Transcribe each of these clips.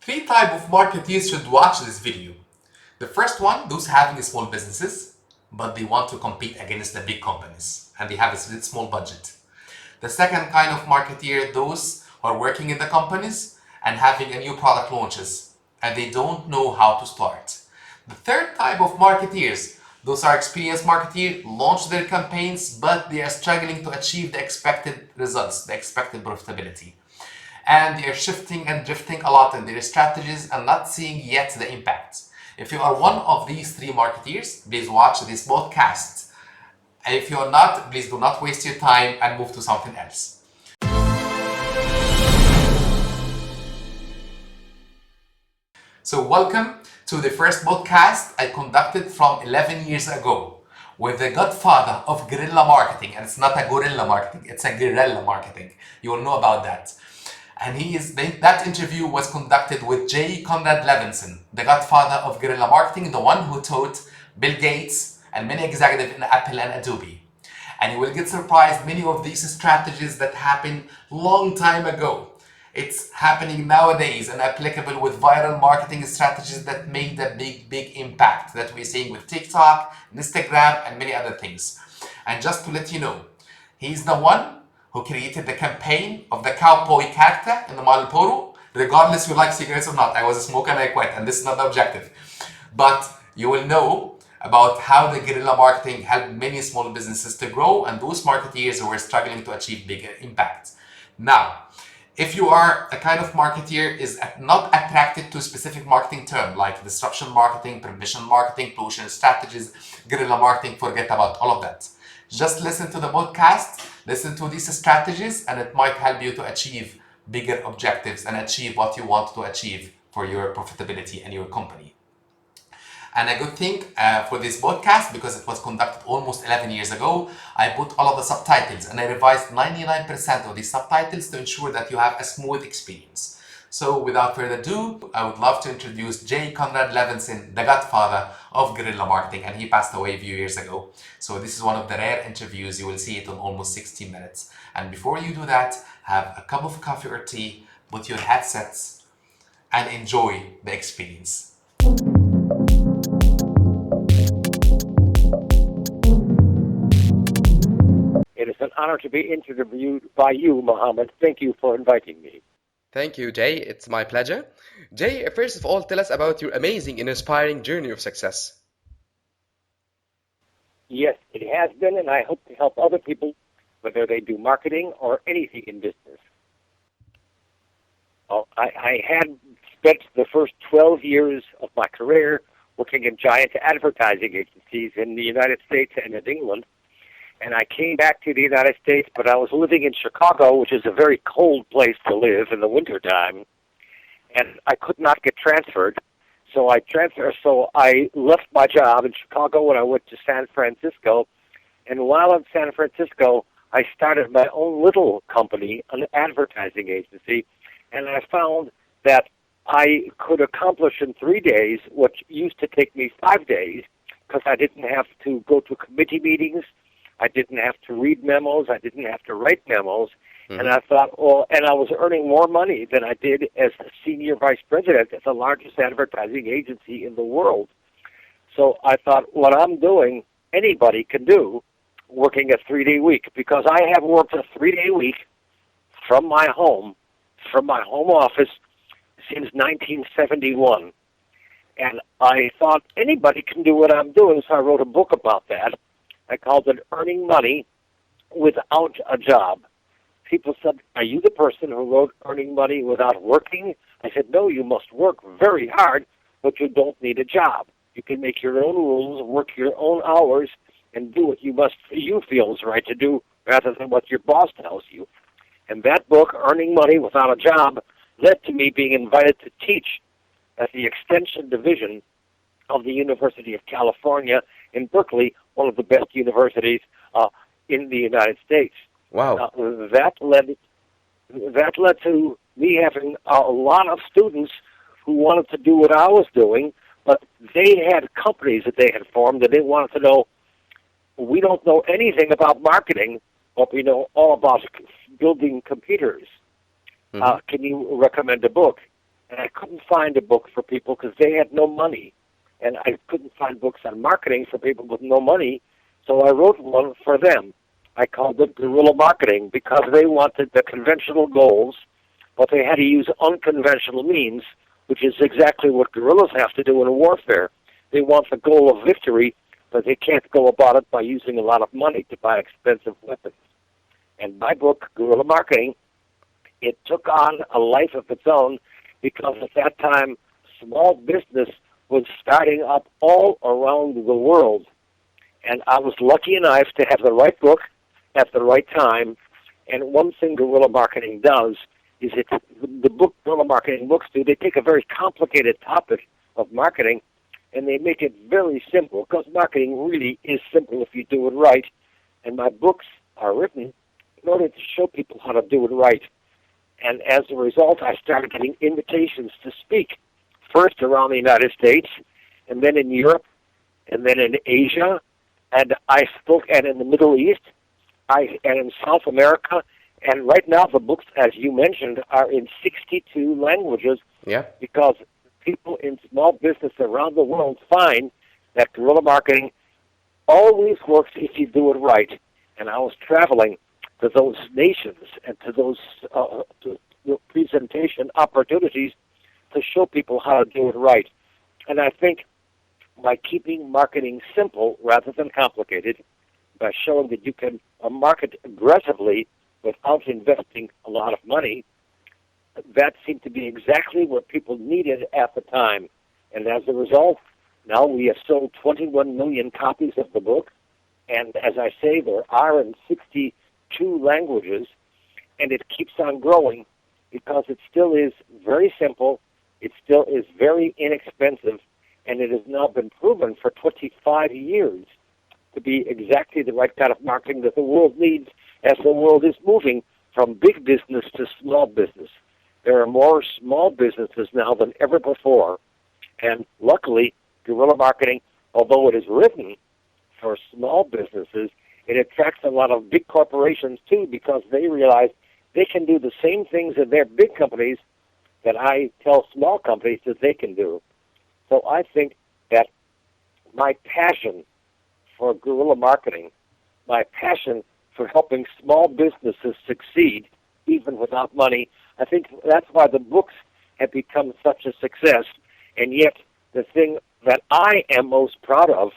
Three types of marketeers should watch this video. The first one, those having small businesses, but they want to compete against the big companies and they have a small budget. The second kind of marketeer, those who are working in the companies and having a new product launches and they don't know how to start. The third type of marketeers, those are experienced marketeers, launch their campaigns, but they are struggling to achieve the expected results, the expected profitability. And they are shifting and drifting a lot in their strategies and not seeing yet the impact. If you are one of these three marketeers, please watch this podcast. And if you are not, please do not waste your time and move to something else. So welcome to the first podcast I conducted from 11 years ago with the Godfather of Guerrilla Marketing. And it's not a guerrilla marketing, it's a guerrilla marketing. You will know about that. And that interview was conducted with Jay Conrad Levinson, the Godfather of Guerrilla Marketing, the one who taught Bill Gates and many executives in Apple and Adobe. And you will get surprised, many of these strategies that happened long time ago, it's happening nowadays and applicable with viral marketing strategies that made a big impact that we're seeing with TikTok, Instagram, and many other things. And just to let you know, he's the one who created the campaign of the cowboy character in the Monumental. Regardless you like cigarettes or not, I was a smoker and I quit, and this is not the objective. But you will know about how the guerrilla marketing helped many small businesses to grow and those marketeers who were struggling to achieve bigger impact. Now, if you are a kind of marketeer is not attracted to a specific marketing term like disruption marketing, permission marketing, promotion strategies, guerrilla marketing, forget about all of that. Just listen to the podcast, listen to these strategies, and it might help you to achieve bigger objectives and achieve what you want to achieve for your profitability and your company. And a good thing for this podcast, because it was conducted almost 11 years ago, I put all of the subtitles and I revised 99% of these subtitles to ensure that you have a smooth experience. So without further ado, I would love to introduce Jay Conrad Levinson, the Godfather of Guerrilla Marketing, and he passed away a few years ago. So this is one of the rare interviews. You will see it in almost 60 minutes. And before you do that, have a cup of coffee or tea, put your headsets, and enjoy the experience. It is an honor to be interviewed by you, Mohammed. Thank you for inviting me. Thank you, Jay. It's my pleasure. Jay, first of all, tell us about your amazing and inspiring journey of success. Yes, it has been, and I hope to help other people, whether they do marketing or anything in business. I had spent the first 12 years of my career working in giant advertising agencies in the United States and in England. And I came back to the United States, but I was living in Chicago, which is a very cold place to live in the wintertime, and I could not get transferred. So I left my job in Chicago and I went to San Francisco. And while in San Francisco, I started my own little company, an advertising agency, and I found that I could accomplish in 3 days what used to take me 5 days because I didn't have to go to committee meetings. I didn't have to read memos. I didn't have to write memos. And I thought, and I was earning more money than I did as a senior vice president at the largest advertising agency in the world. So I thought, what I'm doing, anybody can do, working a 3-day week, because I have worked a 3-day week from my home office since 1971. And I thought anybody can do what I'm doing, so I wrote a book about that. I called it Earning Money Without a Job. People said, are you the person who wrote Earning Money Without Working? I said, no, you must work very hard, but you don't need a job. You can make your own rules, work your own hours, and do what you feel is right to do rather than what your boss tells you. And that book, Earning Money Without a Job, led to me being invited to teach at the Extension Division of the University of California in Berkeley, one of the best universities in the United States. Wow. That led to me having a lot of students who wanted to do what I was doing, but they had companies that they had formed and they wanted to know, we don't know anything about marketing, but we know all about building computers. Can you recommend a book? and I couldn't find a book for people because they had no money. And I couldn't find books on marketing for people with no money, so I wrote one for them. I called it Guerrilla Marketing because they wanted the conventional goals, but they had to use unconventional means, which is exactly what guerrillas have to do in warfare. They want the goal of victory, but they can't go about it by using a lot of money to buy expensive weapons. And my book, Guerrilla Marketing, it took on a life of its own because at that time, small business was starting up all around the world. And I was lucky enough to have the right book at the right time. And one thing Guerrilla Marketing does is the book Guerrilla Marketing books do, they take a very complicated topic of marketing and they make it very simple, because marketing really is simple if you do it right. And my books are written in order to show people how to do it right. And as a result, I started getting invitations to speak, first around the United States, and then in Europe, and then in Asia, and I spoke and in the Middle East, and in South America, and right now the books, as you mentioned, are in 62 languages. Yeah. Because people in small business around the world find that guerrilla marketing always works if you do it right. And I was traveling to those nations and to those presentation opportunities to show people how to do it right. And I think by keeping marketing simple rather than complicated, by showing that you can market aggressively without investing a lot of money, that seemed to be exactly what people needed at the time. And as a result, now we have sold 21 million copies of the book. And as I say, there are in 62 languages, and it keeps on growing because it still is very simple, it still is very inexpensive, and it has now been proven for 25 years to be exactly the right kind of marketing that the world needs as the world is moving from big business to small business. There are more small businesses now than ever before, and luckily, guerrilla marketing, although it is written for small businesses, it attracts a lot of big corporations too, because they realize they can do the same things in their big companies that I tell small companies that they can do. So I think that my passion for guerrilla marketing, my passion for helping small businesses succeed, even without money, I think that's why the books have become such a success. And yet, the thing that I am most proud of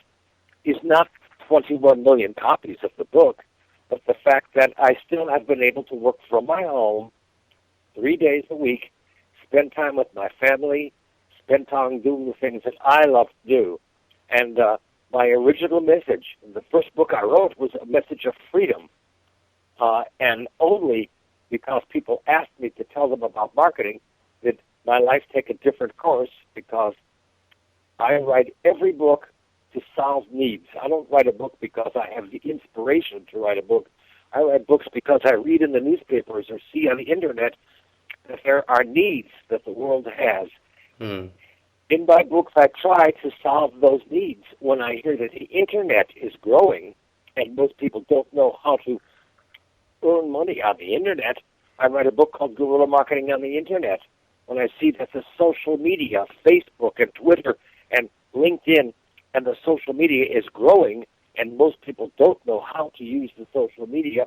is not 21 million copies of the book, but the fact that I still have been able to work from my home 3 days a week, spend time with my family, spend time doing the things that I love to do. And my original message, the first book I wrote, was a message of freedom. And only because people asked me to tell them about marketing did my life take a different course, because I write every book to solve needs. I don't write a book because I have the inspiration to write a book. I write books because I read in the newspapers or see on the internet that there are needs that the world has. In my books, I try to solve those needs. When I hear that the internet is growing and most people don't know how to earn money on the internet, I write a book called Guerrilla Marketing on the Internet. When I see that the social media, Facebook and Twitter and LinkedIn and the social media is growing and most people don't know how to use the social media,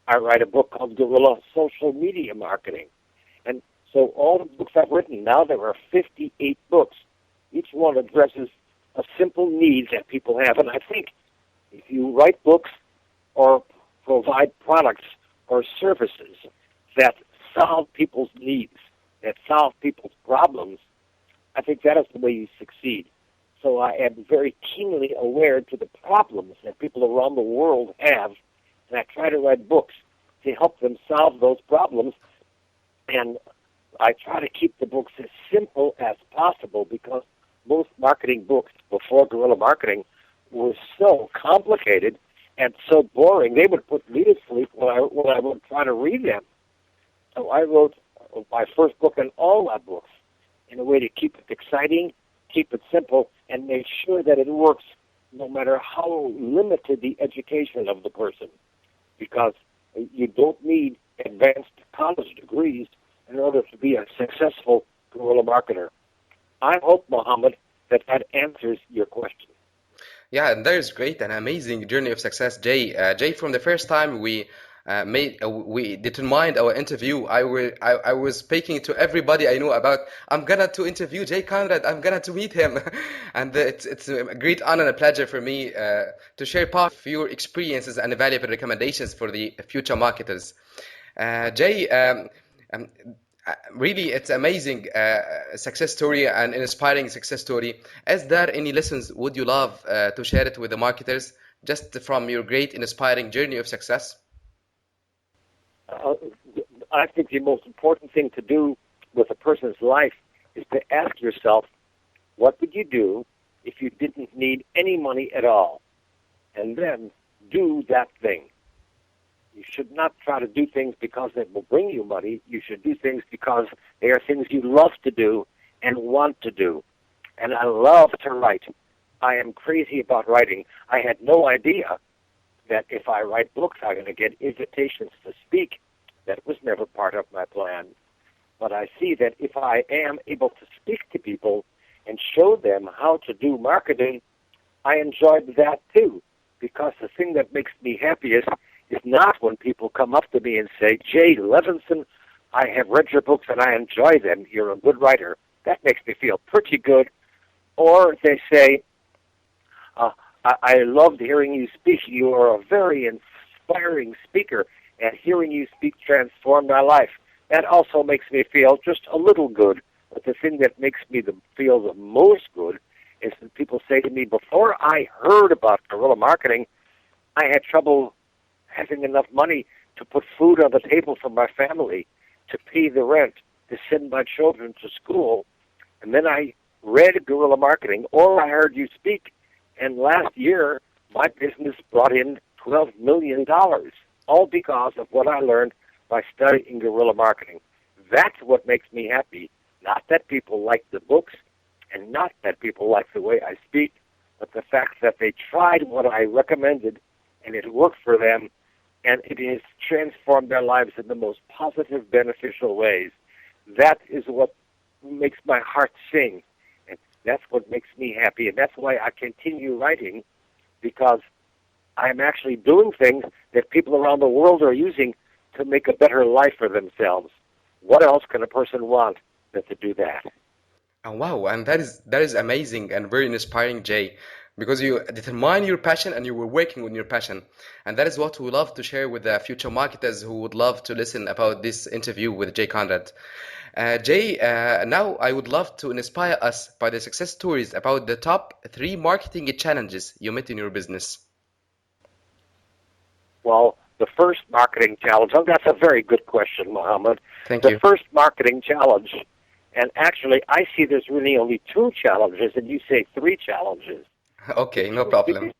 I write a book called Guerrilla Social Media Marketing. And so all the books I've written, now there are 58 books. Each one addresses a simple need that people have. And I think if you write books or provide products or services that solve people's needs, that solve people's problems, I think that is the way you succeed. So I am very keenly aware to the problems that people around the world have, and I try to write books to help them solve those problems. And I try to keep the books as simple as possible, because most marketing books before guerrilla marketing were so complicated and so boring, they would put me to sleep when I would try to read them. So I wrote my first book and all my books in a way to keep it exciting, keep it simple, and make sure that it works no matter how limited the education of the person. Because you don't need advanced college degrees in order to be a successful guerrilla marketer. I hope, Mohammed, that answers your question. Yeah, and that is great, an amazing journey of success, Jay. Jay, from the first time we determined our interview, I was speaking to everybody I know about. I'm gonna to interview Jay Conrad. I'm gonna to meet him, and it's a great honor and a pleasure for me to share part of your experiences and valuable recommendations for the future marketers. Jay, um, really, it's amazing success story and inspiring success story. Is there any lessons would you love to share it with the marketers, just from your great inspiring journey of success? Uh, I think the most important thing to do with a person's life is to ask yourself, what would you do if you didn't need any money at all? And then do that thing. You should not try to do things because they will bring you money. You should do things because they are things you love to do and want to do. And I love to write. I am crazy about writing. I had no idea that if I write books, I'm going to get invitations to speak. That was never part of my plan. But I see that if I am able to speak to people and show them how to do marketing, I enjoyed that too. Because the thing that makes me happiest is not when people come up to me and say, Jay Levinson, I have read your books and I enjoy them. You're a good writer. That makes me feel pretty good. Or they say, I loved hearing you speak. You are a very inspiring speaker, and hearing you speak transformed my life. That also makes me feel just a little good. But the thing that makes me feel the most good is when people say to me, before I heard about guerrilla marketing, I had trouble having enough money to put food on the table for my family, to pay the rent, to send my children to school. And then I read guerrilla marketing, or I heard you speak, and last year my business brought in $12 million, all because of what I learned by studying guerrilla marketing. That's what makes me happy, not that people like the books, and not that people like the way I speak, but the fact that they tried what I recommended, and it worked for them, and it has transformed their lives in the most positive, beneficial ways. That is what makes my heart sing, and that's what makes me happy, and that's why I continue writing, because I'm actually doing things that people around the world are using to make a better life for themselves. What else can a person want than to do that? Oh, wow, and that is amazing and very inspiring, Jay, because you determine your passion and you were working on your passion, and that is what we love to share with the future marketers who would love to listen about this interview with Jay Conrad. Jay, now I would love to inspire us by the success stories about the top 3 marketing challenges you met in your business. Well, the first marketing challenge, that's a very good question, Mohammed. Thank The you. first marketing challenge, and actually I see there's really only 2 challenges, and you say 3 challenges. Okay, no problem.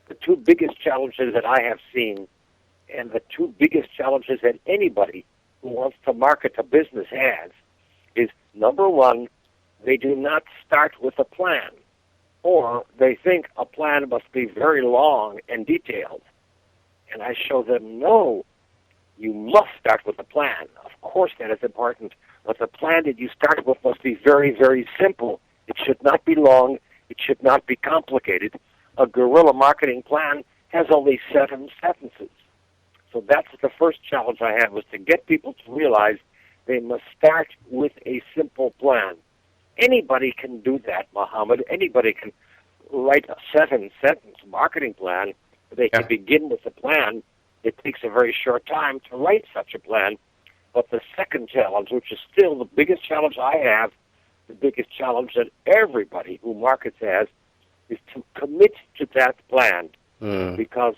The 2 biggest challenges that I have seen, and the 2 biggest challenges that anybody who wants to market a business has, is number 1, they do not start with a plan, or they think a plan must be very long and detailed. And I show them, no, you must start with a plan. Of course that is important, but the plan that you start with must be very, very simple. It should not be long. It should not be complicated. A guerrilla marketing plan has only 7 sentences. So that's the first challenge I have, was to get people to realize they must start with a simple plan. Anybody can do that, Mohammed. Anybody can write a 7-sentence marketing plan. They can begin with a plan. It takes a very short time to write such a plan. But the second challenge, which is still the biggest challenge I have, the biggest challenge that everybody who markets has, is to commit to that plan. Because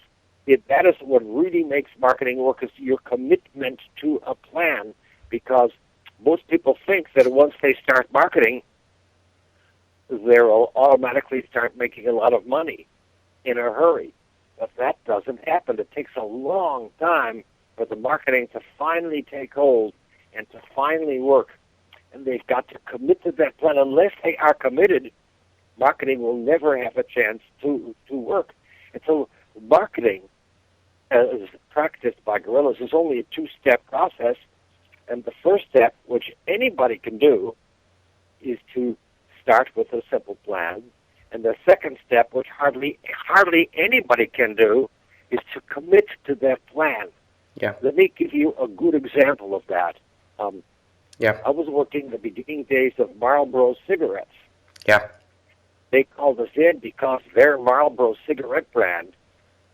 that is what really makes marketing work, is your commitment to a plan. Because most people think that once they start marketing, they'll automatically start making a lot of money in a hurry. But that doesn't happen. It takes a long time for the marketing to finally take hold and to finally work. And they've got to commit to that plan. Unless they are committed, marketing will never have a chance to work. And so marketing, as practiced by guerrillas, is only a 2-step process. And the first step, which anybody can do, is to start with a simple plan. And the second step, which hardly anybody can do, is to commit to that plan. Yeah. Let me give you a good example of that. Yeah. I was working the beginning days of Marlboro cigarettes. Yeah. They called us in because their Marlboro cigarette brand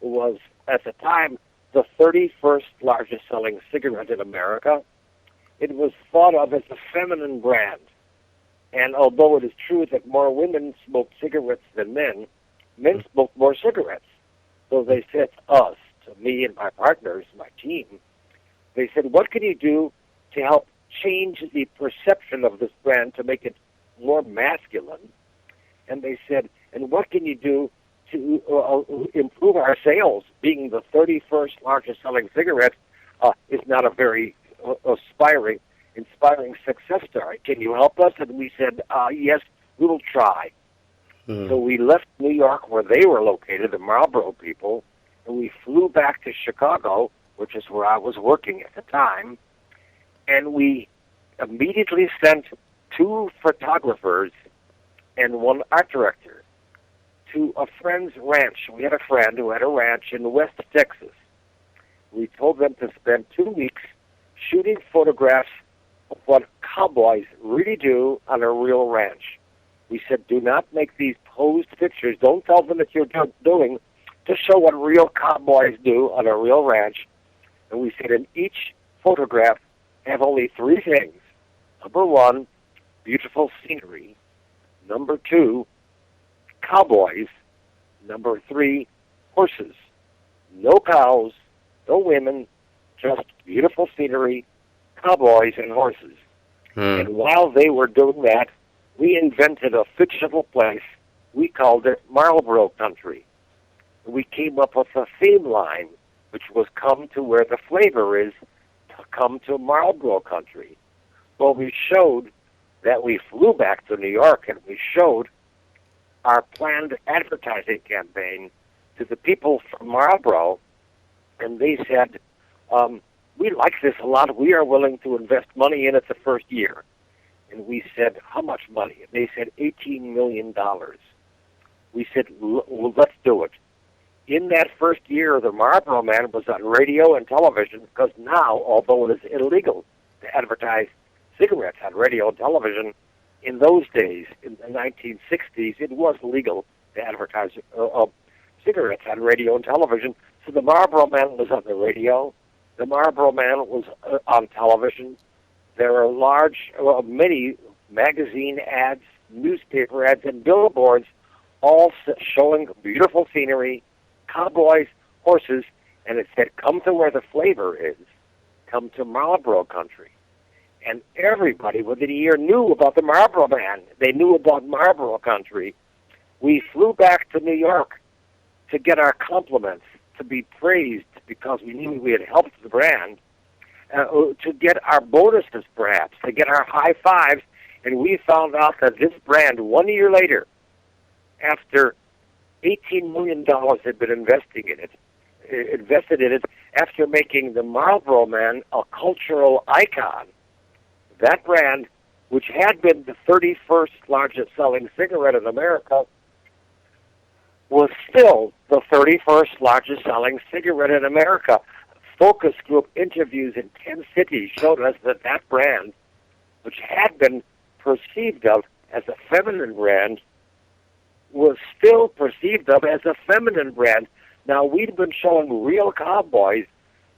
was, at the time, the 31st largest selling cigarette in America. It was thought of as a feminine brand. And although it is true that more women smoke cigarettes than men smoke more cigarettes. So they said to us, to me and my partners, my team, they said, what can you do to help change the perception of this brand to make it more masculine? And they said, and what can you do to improve our sales? Being the 31st largest selling cigarette is not a very inspiring success story. Can you help us? And we said, yes, we will try. So we left New York, where they were located, the Marlboro people, and we flew back to Chicago, which is where I was working at the time, and we immediately sent 2 photographers and 1 art director to a friend's ranch. We had a friend who had a ranch in West Texas. We told them to spend 2 weeks shooting photographs of what cowboys really do on a real ranch. We said, do not make these posed pictures. Don't tell them that you're doing to show what real cowboys do on a real ranch. And we said, in each photograph, have only 3 things. Number 1, beautiful scenery. Number 2, cowboys. Number 3, horses. No cows, no women, just beautiful scenery, cowboys, and horses. And while they were doing that, we invented a fictional place. We called it Marlboro Country. We came up with a theme line, which was come to where the flavor is, to come to Marlboro Country. Well, we showed that we flew back to New York and we showed our planned advertising campaign to the people from Marlboro, and they said, we like this a lot. We are willing to invest money in it the first year. And we said, how much money? And they said, $18 million. We said, well, let's do it. In that first year, the Marlboro Man was on radio and television, because now, although it is illegal to advertise cigarettes on radio and television, in those days, in the 1960s, it was legal to advertise cigarettes on radio and television. So the Marlboro Man was on the radio. The Marlboro Man was on television. There are many magazine ads, newspaper ads, and billboards, all showing beautiful scenery, cowboys, horses, and it said, come to where the flavor is. Come to Marlboro Country. And everybody within a year knew about the Marlboro Man. They knew about Marlboro Country. We flew back to New York to get our compliments, to be praised because we knew we had helped the brand, to get our bonuses perhaps, to get our high fives, and we found out that this brand, 1 year later, after $18 million had been invested in it, after making the Marlboro Man a cultural icon, that brand, which had been the 31st largest selling cigarette in America, was still the 31st largest selling cigarette in America. Focus group interviews in 10 cities showed us that that brand, which had been perceived of as a feminine brand, was still perceived of as a feminine brand. Now, we'd been showing real cowboys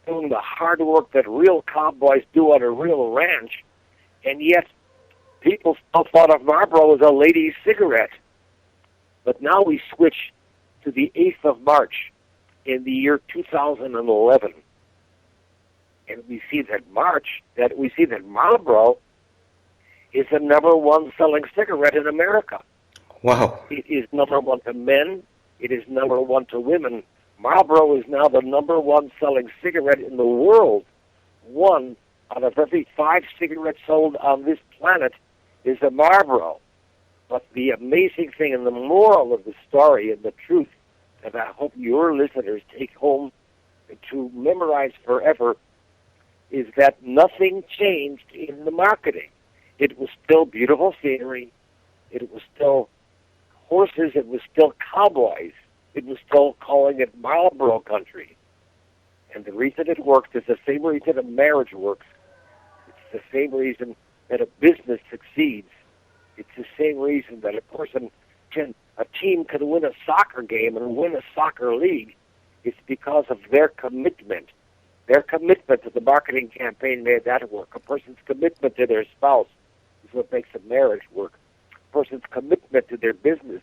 doing the hard work that real cowboys do on a real ranch, and yet people still thought of Marlboro as a lady's cigarette. But now we switch to the 8th of March in the year 2011. And we see that Marlboro is the number 1 selling cigarette in America. Wow. It is number 1 to men. It is number 1 to women. Marlboro is now the number 1 selling cigarette in the world. 1 out of every 5 cigarettes sold on this planet is a Marlboro. But the amazing thing and the moral of the story and the truth that I hope your listeners take home to memorize forever is that nothing changed in the marketing. It was still beautiful scenery. It was still horses. It was still cowboys. It was still calling it Marlboro country. And the reason it worked is the same reason a marriage works. It's the same reason that a business succeeds. It's the same reason that a team can win a soccer game and win a soccer league. It's because of their commitment. Their commitment to the marketing campaign made that work. A person's commitment to their spouse is what makes a marriage work. A person's commitment to their business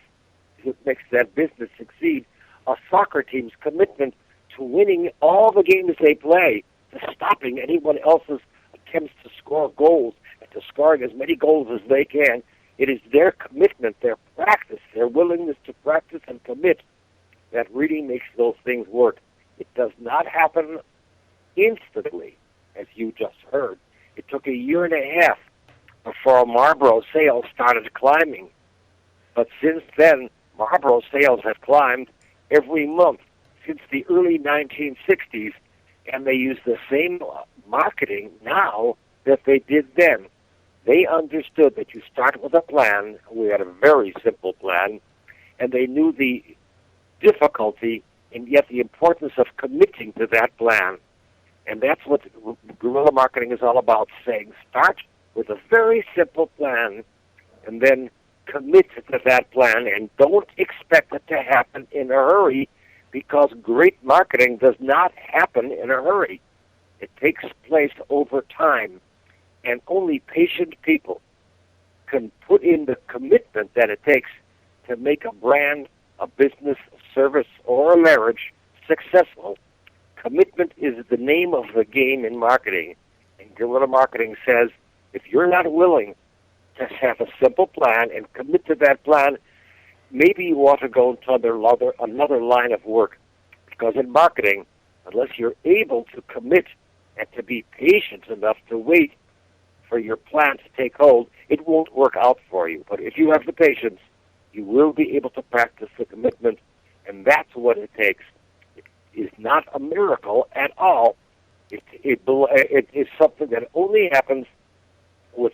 is what makes that business succeed. A soccer team's commitment to winning all the games they play, to stopping anyone else's attempts to score goals, and to scoring as many goals as they can. It is their commitment, their practice, their willingness to practice and commit that really makes those things work. It does not happen instantly, as you just heard. It took a year and a half before Marlboro sales started climbing. But since then, Marlboro sales have climbed every month since the early 1960s, and they use the same marketing now that they did then. They understood that you start with a plan. We had a very simple plan, and they knew the difficulty and yet the importance of committing to that plan. And that's what guerrilla marketing is all about, saying start with a very simple plan and then commit to that plan, and don't expect it to happen in a hurry, because great marketing does not happen in a hurry. It takes place over time, and only patient people can put in the commitment that it takes to make a brand, a business, a service, or a marriage successful. Commitment is the name of the game in marketing. And guerrilla marketing says, if you're not willing to have a simple plan and commit to that plan, maybe you ought to go into another line of work. Because in marketing, unless you're able to commit and to be patient enough to wait for your plan to take hold, it won't work out for you. But if you have the patience, you will be able to practice the commitment, and that's what it takes. It is not a miracle at all. It is something that only happens with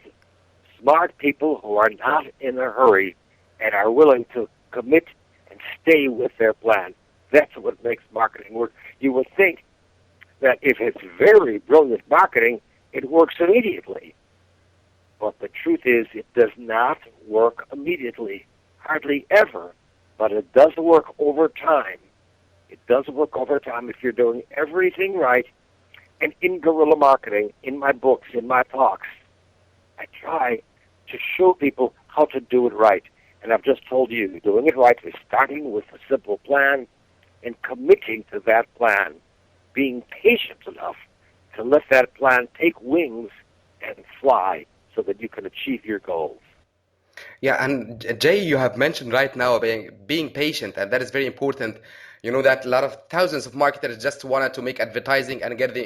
smart people who are not in a hurry and are willing to commit and stay with their plan. That's what makes marketing work. You would think that if it's very brilliant marketing, it works immediately. But the truth is, it does not work immediately, hardly ever, but it does work over time. It does work over time if you're doing everything right. And in guerrilla marketing, in my books, in my talks, I try to show people how to do it right. And I've just told you, doing it right is starting with a simple plan and committing to that plan, being patient enough to let that plan take wings and fly so that you can achieve your goals. Yeah, and Jay, you have mentioned right now being patient, and that is very important. You know that a lot of thousands of marketers just wanted to make advertising and get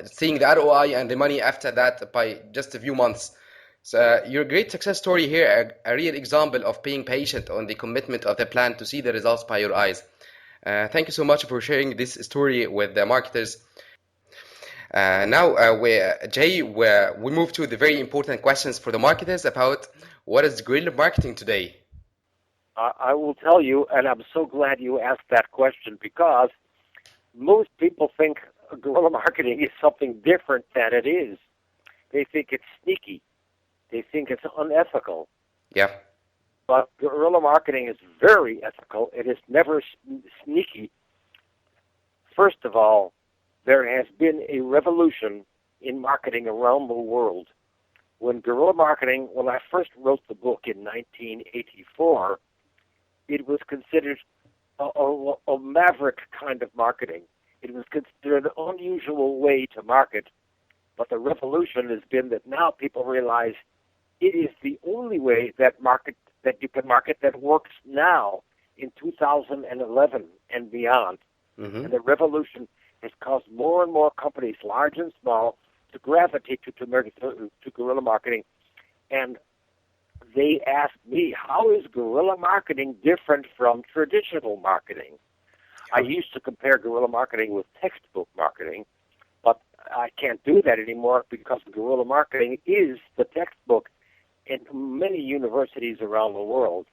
seeing the ROI and the money after that by just a few months. So your great success story here, a real example of being patient on the commitment of the plan to see the results by your eyes. Thank you so much for sharing this story with the marketers. Now, Jay, we move to the very important questions for the marketers about what is guerrilla marketing today. I will tell you, and I'm so glad you asked that question, because most people think guerrilla marketing is something different than it is. They think it's sneaky. They think it's unethical. Yeah. But guerrilla marketing is very ethical. It is never sneaky. First of all, there has been a revolution in marketing around the world. When I first wrote the book in 1984, it was considered a maverick kind of marketing. It was considered an unusual way to market. But the revolution has been that now people realize it is the only way that you can market that works now in 2011 and beyond. Mm-hmm. And the revolution has caused more and more companies, large and small, to gravitate to guerrilla marketing. And they asked me, how is guerrilla marketing different from traditional marketing? I used to compare guerrilla marketing with textbook marketing, but I can't do that anymore because guerrilla marketing is the textbook in many universities around the world.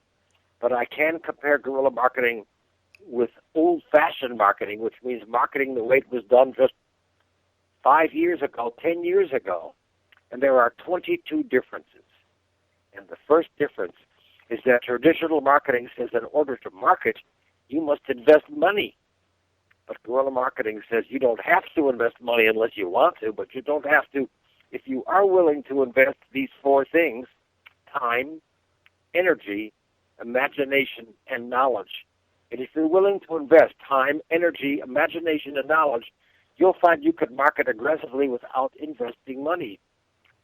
But I can compare guerrilla marketing with old-fashioned marketing, which means marketing the way it was done just 5 years ago, 10 years ago. And there are 22 differences. And the first difference is that traditional marketing says in order to market, you must invest money. But guerrilla marketing says you don't have to invest money unless you want to, but you don't have to if you are willing to invest these four things: time, energy, imagination, and knowledge. And if you're willing to invest time, energy, imagination, and knowledge, you'll find you can market aggressively without investing money.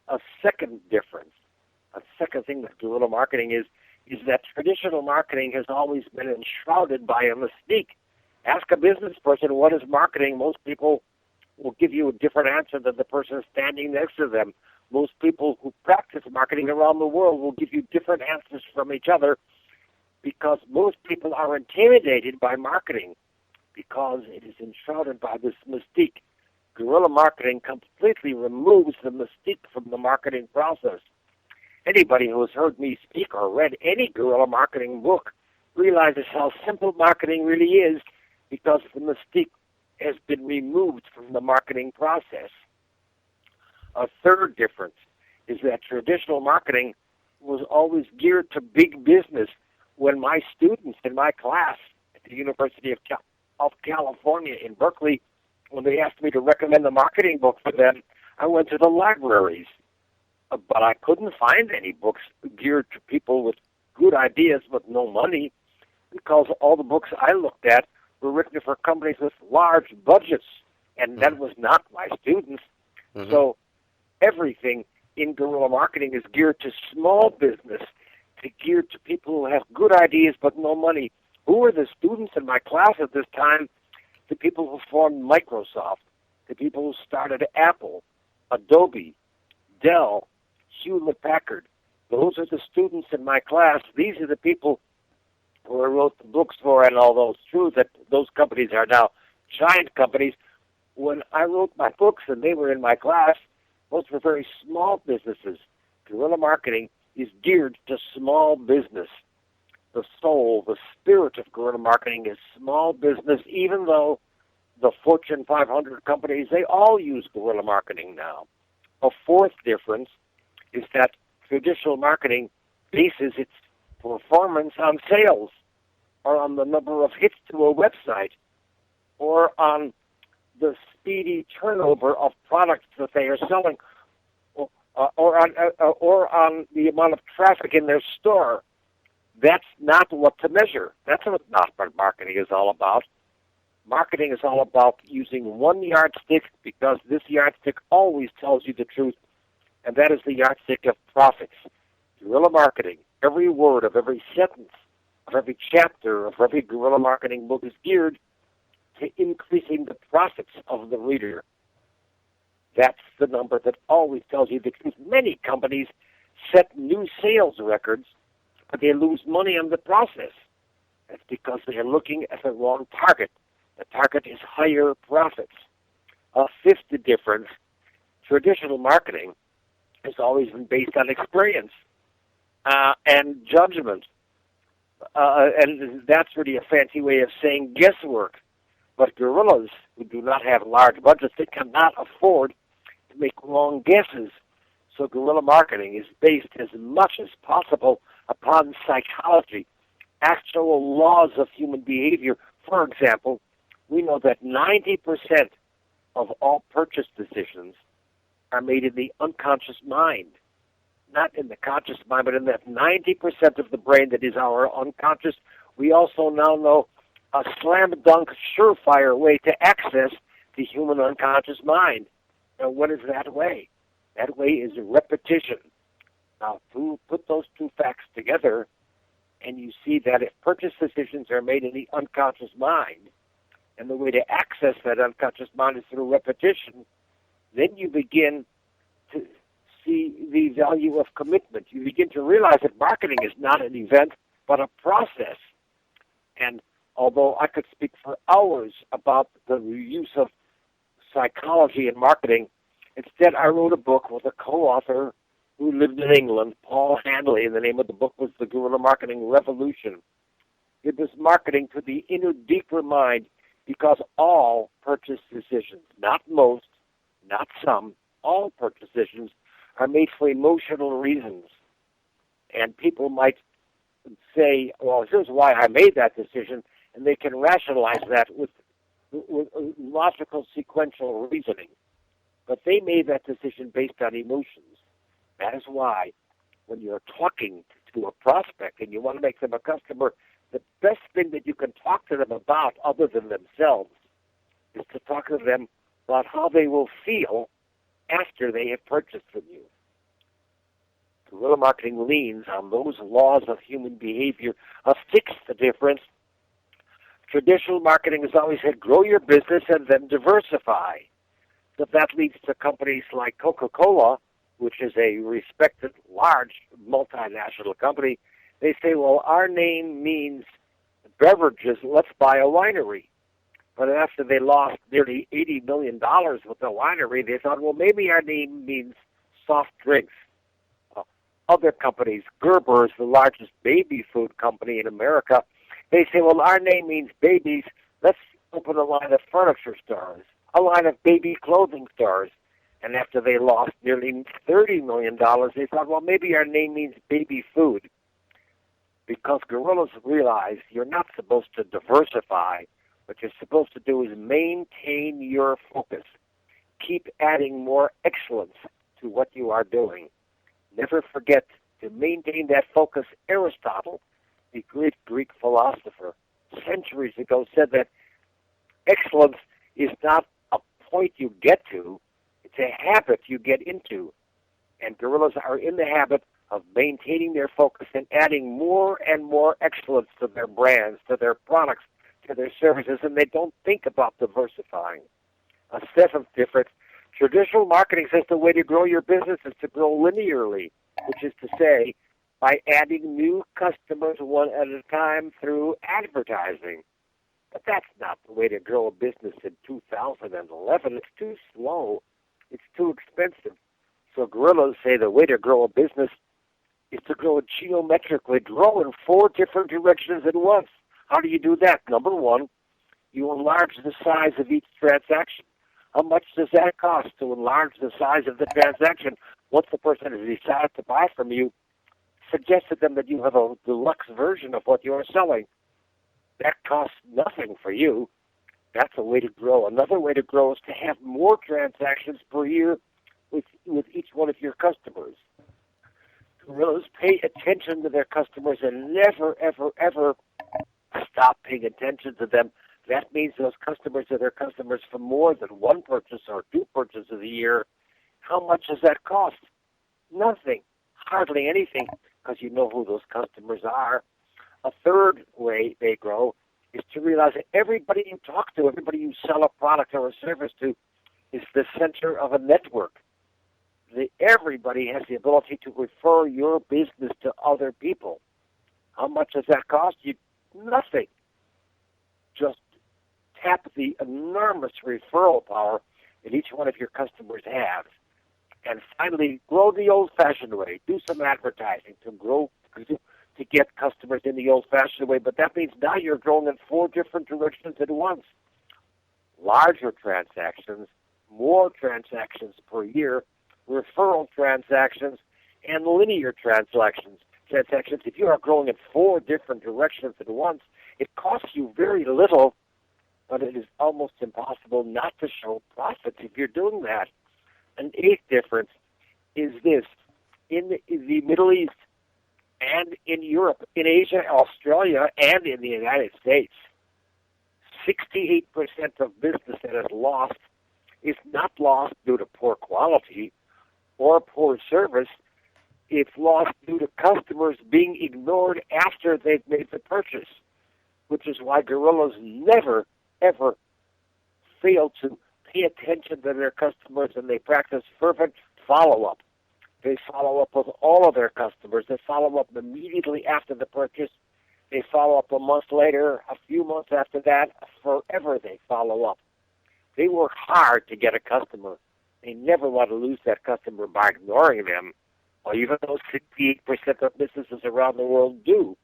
A second difference, a second thing that guerrilla marketing is that traditional marketing has always been enshrouded by a mystique. Ask a business person what is marketing. Most people will give you a different answer than the person standing next to them. Most people who practice marketing around the world will give you different answers from each other because most people are intimidated by marketing because it is enshrouded by this mystique. Guerrilla marketing completely removes the mystique from the marketing process. Anybody who has heard me speak or read any guerrilla marketing book realizes how simple marketing really is because the mystique has been removed from the marketing process. A third difference is that traditional marketing was always geared to big business. When my students in my class at the University of California in Berkeley, when they asked me to recommend a marketing book for them, I went to the libraries. But I couldn't find any books geared to people with good ideas but no money because all the books I looked at were written for companies with large budgets, and that was not my students. Mm-hmm. So everything in guerrilla marketing is geared to small business, geared to people who have good ideas but no money. Who were the students in my class at this time? The people who formed Microsoft, the people who started Apple, Adobe, Dell, Hewlett-Packard. Those are the students in my class. These are the people who I wrote the books for, and although it's true that those companies are now giant companies, when I wrote my books and they were in my class, those were very small businesses. Guerrilla marketing is geared to small business. The soul, the spirit of guerrilla marketing is small business, even though the Fortune 500 companies, they all use guerrilla marketing now. A fourth difference is that traditional marketing bases its performance on sales or on the number of hits to a website or on the speedy turnover of products that they are selling or on the amount of traffic in their store. That's not what to measure. That's not what marketing is all about. Marketing is all about using one yardstick because this yardstick always tells you the truth, and that is the yardstick of profits. Guerrilla marketing, every word of every sentence, of every chapter, of every guerrilla marketing book is geared to increasing the profits of the reader. That's the number that always tells you the truth. Many companies set new sales records, but they lose money on the process. That's because they are looking at the wrong target. The target is higher profits. A fifth difference, traditional marketing has always been based on experience and judgment. And that's really a fancy way of saying guesswork. But guerrillas who do not have large budgets, they cannot afford to make wrong guesses. So guerrilla marketing is based as much as possible upon psychology, actual laws of human behavior. For example, we know that 90% of all purchase decisions are made in the unconscious mind. Not in the conscious mind, but in that 90% of the brain that is our unconscious. We also now know a slam-dunk, surefire way to access the human unconscious mind. Now, what is that way? That way is repetition. Now, put those two facts together, and you see that if purchase decisions are made in the unconscious mind, and the way to access that unconscious mind is through repetition, then you begin to see the value of commitment. You begin to realize that marketing is not an event, but a process. And although I could speak for hours about the use of psychology and marketing. Instead, I wrote a book with a co-author who lived in England, Paul Hanley, and the name of the book was The Guerrilla Marketing Revolution. It was marketing to the inner, deeper mind, because all purchase decisions, not most, not some, all purchase decisions are made for emotional reasons. And people might say, well, here's why I made that decision, and they can rationalize that with logical, sequential reasoning. But they made that decision based on emotions. That is why when you're talking to a prospect and you want to make them a customer, the best thing that you can talk to them about other than themselves is to talk to them about how they will feel after they have purchased from you. Guerrilla marketing leans on those laws of human behavior of fix the difference. Traditional marketing has always said grow your business and then diversify. So that leads to companies like Coca-Cola, which is a respected, large, multinational company. They say, well, our name means beverages, let's buy a winery. But after they lost nearly $80 million with the winery, they thought, well, maybe our name means soft drinks. Other companies, Gerber is the largest baby food company in America. They say, well, our name means babies. Let's open a line of furniture stores, a line of baby clothing stores. And after they lost nearly $30 million, they thought, well, maybe our name means baby food. Because gorillas realize you're not supposed to diversify. What you're supposed to do is maintain your focus. Keep adding more excellence to what you are doing. Never forget to maintain that focus. Aristotle, the great Greek philosopher, centuries ago said that excellence is not a point you get to, it's a habit you get into. And gorillas are in the habit of maintaining their focus and adding more and more excellence to their brands, to their products, to their services, and they don't think about diversifying. A seventh difference, traditional marketing says the way to grow your business is to grow linearly, which is to say, by adding new customers one at a time through advertising. But that's not the way to grow a business in 2011. It's too slow. It's too expensive. So gorillas say the way to grow a business is to grow it geometrically, grow in 4 different directions at once. How do you do that? Number one, you enlarge the size of each transaction. How much does that cost to enlarge the size of the transaction? Once the person has decided to buy from you, suggest to them that you have a deluxe version of what you are selling. That costs nothing for you. That's a way to grow. Another way to grow is to have more transactions per year with each one of your customers. Gorillas pay attention to their customers and never, ever, ever stop paying attention to them. That means those customers are their customers for more than one purchase or 2 purchases a year. How much does that cost? Nothing. Hardly anything, because you know who those customers are. A third way they grow is to realize that everybody you talk to, everybody you sell a product or a service to, is the center of a network. Everybody has the ability to refer your business to other people. How much does that cost you? Nothing. Just tap the enormous referral power that each one of your customers has. And finally, grow the old-fashioned way. Do some advertising to get customers in the old-fashioned way. But that means now you're growing in 4 different directions at once. Larger transactions, more transactions per year, referral transactions, and linear transactions. If you are growing in 4 different directions at once, it costs you very little, but it is almost impossible not to show profits if you're doing that. An 8th difference is this. In the Middle East and in Europe, in Asia, Australia, and in the United States, 68% of business that is lost is not lost due to poor quality or poor service. It's lost due to customers being ignored after they've made the purchase, which is why gorillas never, ever fail to pay attention to their customers, and they practice fervent follow-up. They follow up with all of their customers. They follow up immediately after the purchase. They follow up a month later, a few months after that. Forever they follow up. They work hard to get a customer. They never want to lose that customer by ignoring them, or even though 68% of businesses around the world do.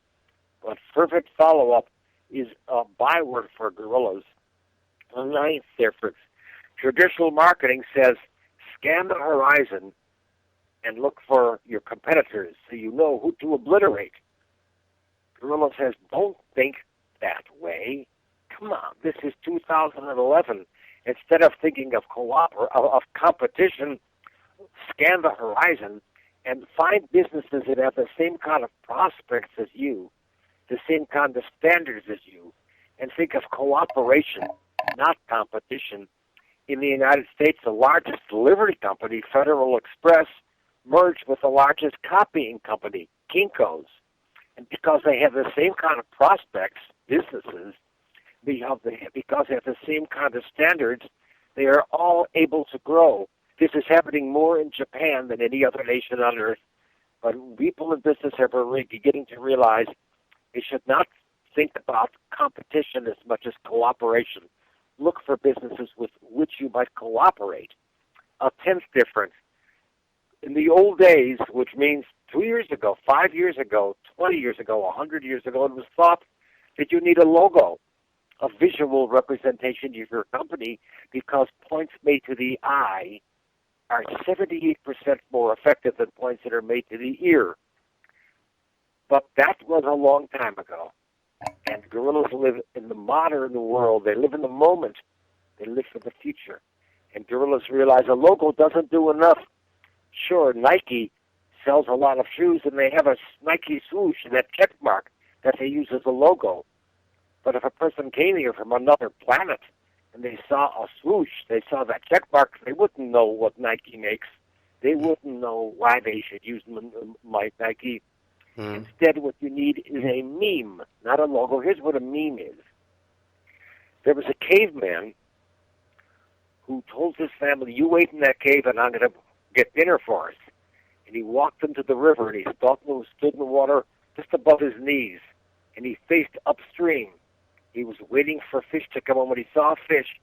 But fervent follow-up is a byword for guerrillas. The ninth difference. Traditional marketing says, scan the horizon and look for your competitors so you know who to obliterate. Guerrilla says, don't think that way. Come on, this is 2011. Instead of thinking of competition, scan the horizon and find businesses that have the same kind of prospects as you, the same kind of standards as you, and think of cooperation, not competition. In the United States, the largest delivery company, Federal Express, merged with the largest copying company, Kinko's. And because they have the same kind of prospects, businesses, because they have the same kind of standards, they are all able to grow. This is happening more in Japan than any other nation on earth. But people in business are really beginning to realize they should not think about competition as much as cooperation. Look for businesses with which you might cooperate. A 10th difference. In the old days, which means 2 years ago, 5 years ago, 20 years ago, 100 years ago, it was thought that you need a logo, a visual representation of your company, because points made to the eye are 78% more effective than points that are made to the ear. But that was a long time ago. And guerrillas live in the modern world. They live in the moment. They live for the future. And guerrillas realize a logo doesn't do enough. Sure, Nike sells a lot of shoes, and they have a Nike swoosh and that check mark that they use as a logo. But if a person came here from another planet and they saw a swoosh, they saw that check mark, they wouldn't know what Nike makes. They wouldn't know why they should use my Nike. Instead, what you need is a meme, not a logo. Here's what a meme is. There was a caveman who told his family, you wait in that cave and I'm going to get dinner for us. And he walked into the river and he stood in the water just above his knees. And he faced upstream. He was waiting for fish to come on. When he saw a fish,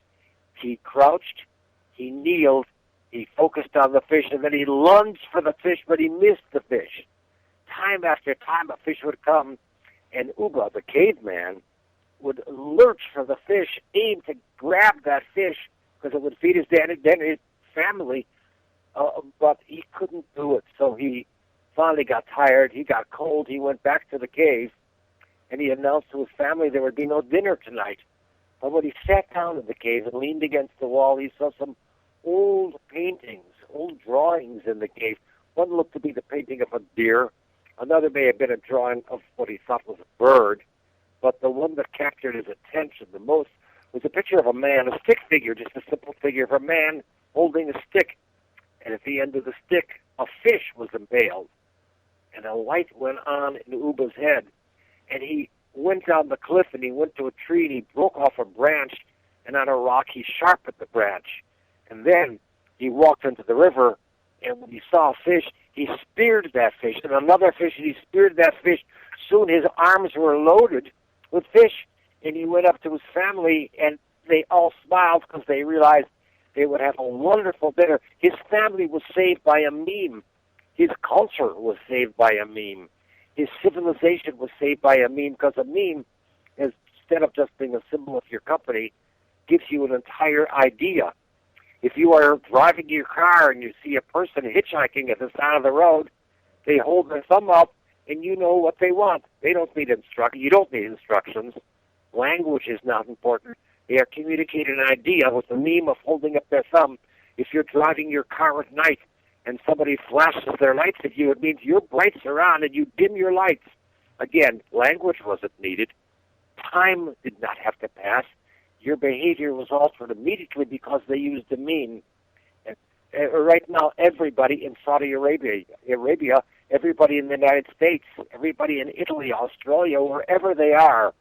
he crouched, he kneeled, he focused on the fish, and then he lunged for the fish, but he missed the fish. Time after time, a fish would come, and Uba, the caveman, would lurch for the fish, aim to grab that fish, because it would feed his family, but he couldn't do it. So he finally got tired, he got cold, he went back to the cave, and he announced to his family there would be no dinner tonight. But when he sat down in the cave and leaned against the wall, he saw some old paintings, old drawings in the cave. One looked to be the painting of a deer. Another may have been a drawing of what he thought was a bird. But the one that captured his attention the most was a picture of a man, a stick figure, just a simple figure of a man holding a stick. And at the end of the stick, a fish was impaled. And a light went on in Uba's head. And he went down the cliff and he went to a tree and he broke off a branch, and on a rock he sharpened the branch. And then he walked into the river, and when he saw a fish, he speared that fish, and another fish, and he speared that fish. Soon his arms were loaded with fish, and he went up to his family, and they all smiled because they realized they would have a wonderful dinner. His family was saved by a meme. His culture was saved by a meme. His civilization was saved by a meme, because a meme, instead of just being a symbol of your company, gives you an entire idea. If you are driving your car and you see a person hitchhiking at the side of the road, they hold their thumb up and you know what they want. They don't need you don't need instructions. Language is not important. They are communicating an idea with the meme of holding up their thumb. If you're driving your car at night and somebody flashes their lights at you, it means your brights are on and you dim your lights. Again, language wasn't needed. Time did not have to pass. Your behavior was altered immediately because they used the meme. Right now, everybody in Saudi Arabia, everybody in the United States, everybody in Italy, Australia, wherever they are,